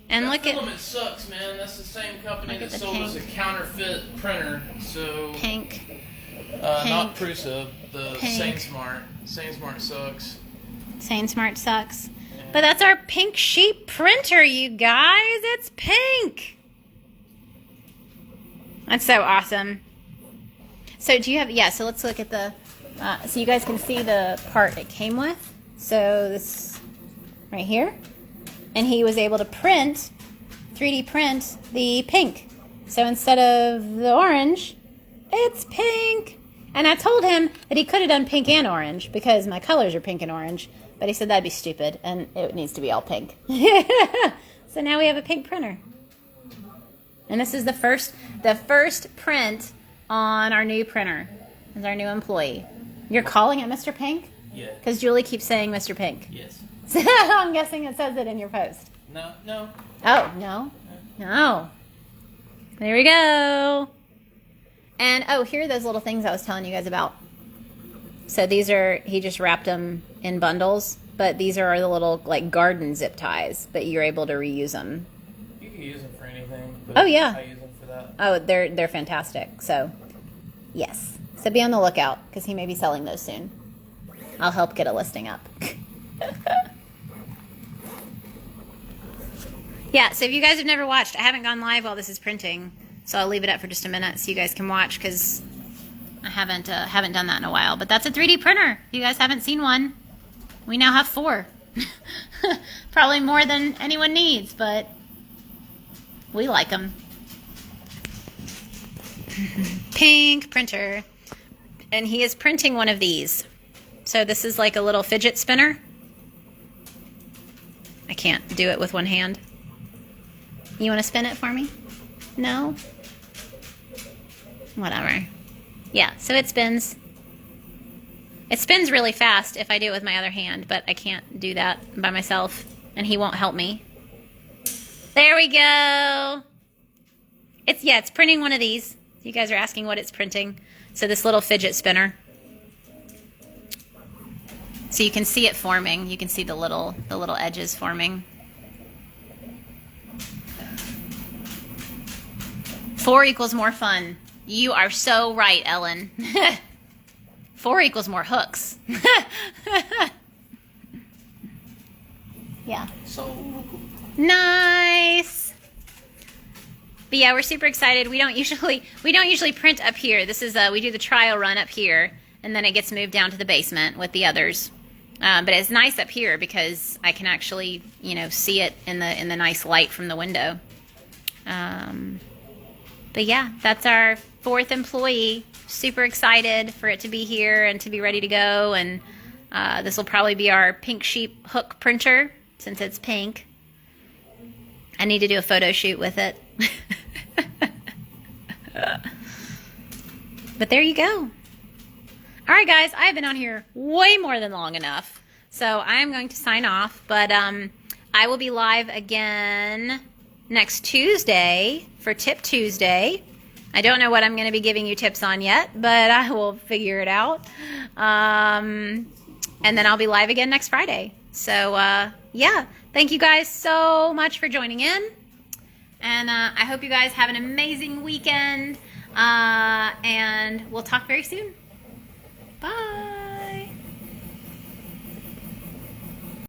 And that look filament at... sucks, man. That's the same company that sold pink. us a counterfeit printer. So Pink. Not Prusa, the Pink. SaneSmart. SaneSmart sucks. SaneSmart sucks. But that's our pink sheet printer, you guys. It's pink. That's so awesome. So do you have... Yeah, so let's look at the... so you guys can see the part it came with. So this right here. And he was able to 3D print the pink. So instead of the orange, it's pink. And I told him that he could have done pink and orange because my colors are pink and orange. But he said that'd be stupid and it needs to be all pink. So now we have a pink printer. And this is the first print on our new printer. As our new employee. You're calling it Mr. Pink? Yeah. Because Julie keeps saying Mr. Pink. Yes. I'm guessing it says it in your post. No. Oh, no? No. There we go. And, oh, here are those little things I was telling you guys about. So these are, he just wrapped them in bundles, but these are the little, like, garden zip ties, but you're able to reuse them. You can use them for anything. But Oh, yeah. I use them for that. Oh, they're fantastic. So, yes. So be on the lookout, because he may be selling those soon. I'll help get a listing up. Yeah, so if you guys have never watched, I haven't gone live while this is printing, so I'll leave it up for just a minute so you guys can watch, because I haven't done that in a while. But that's a 3D printer. If you guys haven't seen one, we now have 4. Probably more than anyone needs, but we like them. Pink printer. And he is printing one of these. So this is like a little fidget spinner. I can't do it with one hand. You want to spin it for me? No? Whatever. Yeah, so it spins. It spins really fast if I do it with my other hand, but I can't do that by myself, and he won't help me. There we go. It's printing one of these. You guys are asking what it's printing. So this little fidget spinner. So you can see it forming. You can see the little edges forming. 4 equals more fun. You are so right, Ellen. 4 equals more hooks. Yeah. So cool. Nice. But yeah, we're super excited. We don't usually print up here. This is we do the trial run up here, and then it gets moved down to the basement with the others. But it's nice up here because I can actually, see it in the nice light from the window. But yeah, that's our 4th employee. Super excited for it to be here and to be ready to go. And this will probably be our pink sheep hook printer since it's pink. I need to do a photo shoot with it. But there you go. All right, guys, I've been on here way more than long enough. So I am going to sign off. But I will be live again next Tuesday for Tip Tuesday. I don't know what I'm going to be giving you tips on yet, but I will figure it out. And then I'll be live again next Friday. So, yeah, thank you guys so much for joining in. And I hope you guys have an amazing weekend. And we'll talk very soon. Bye.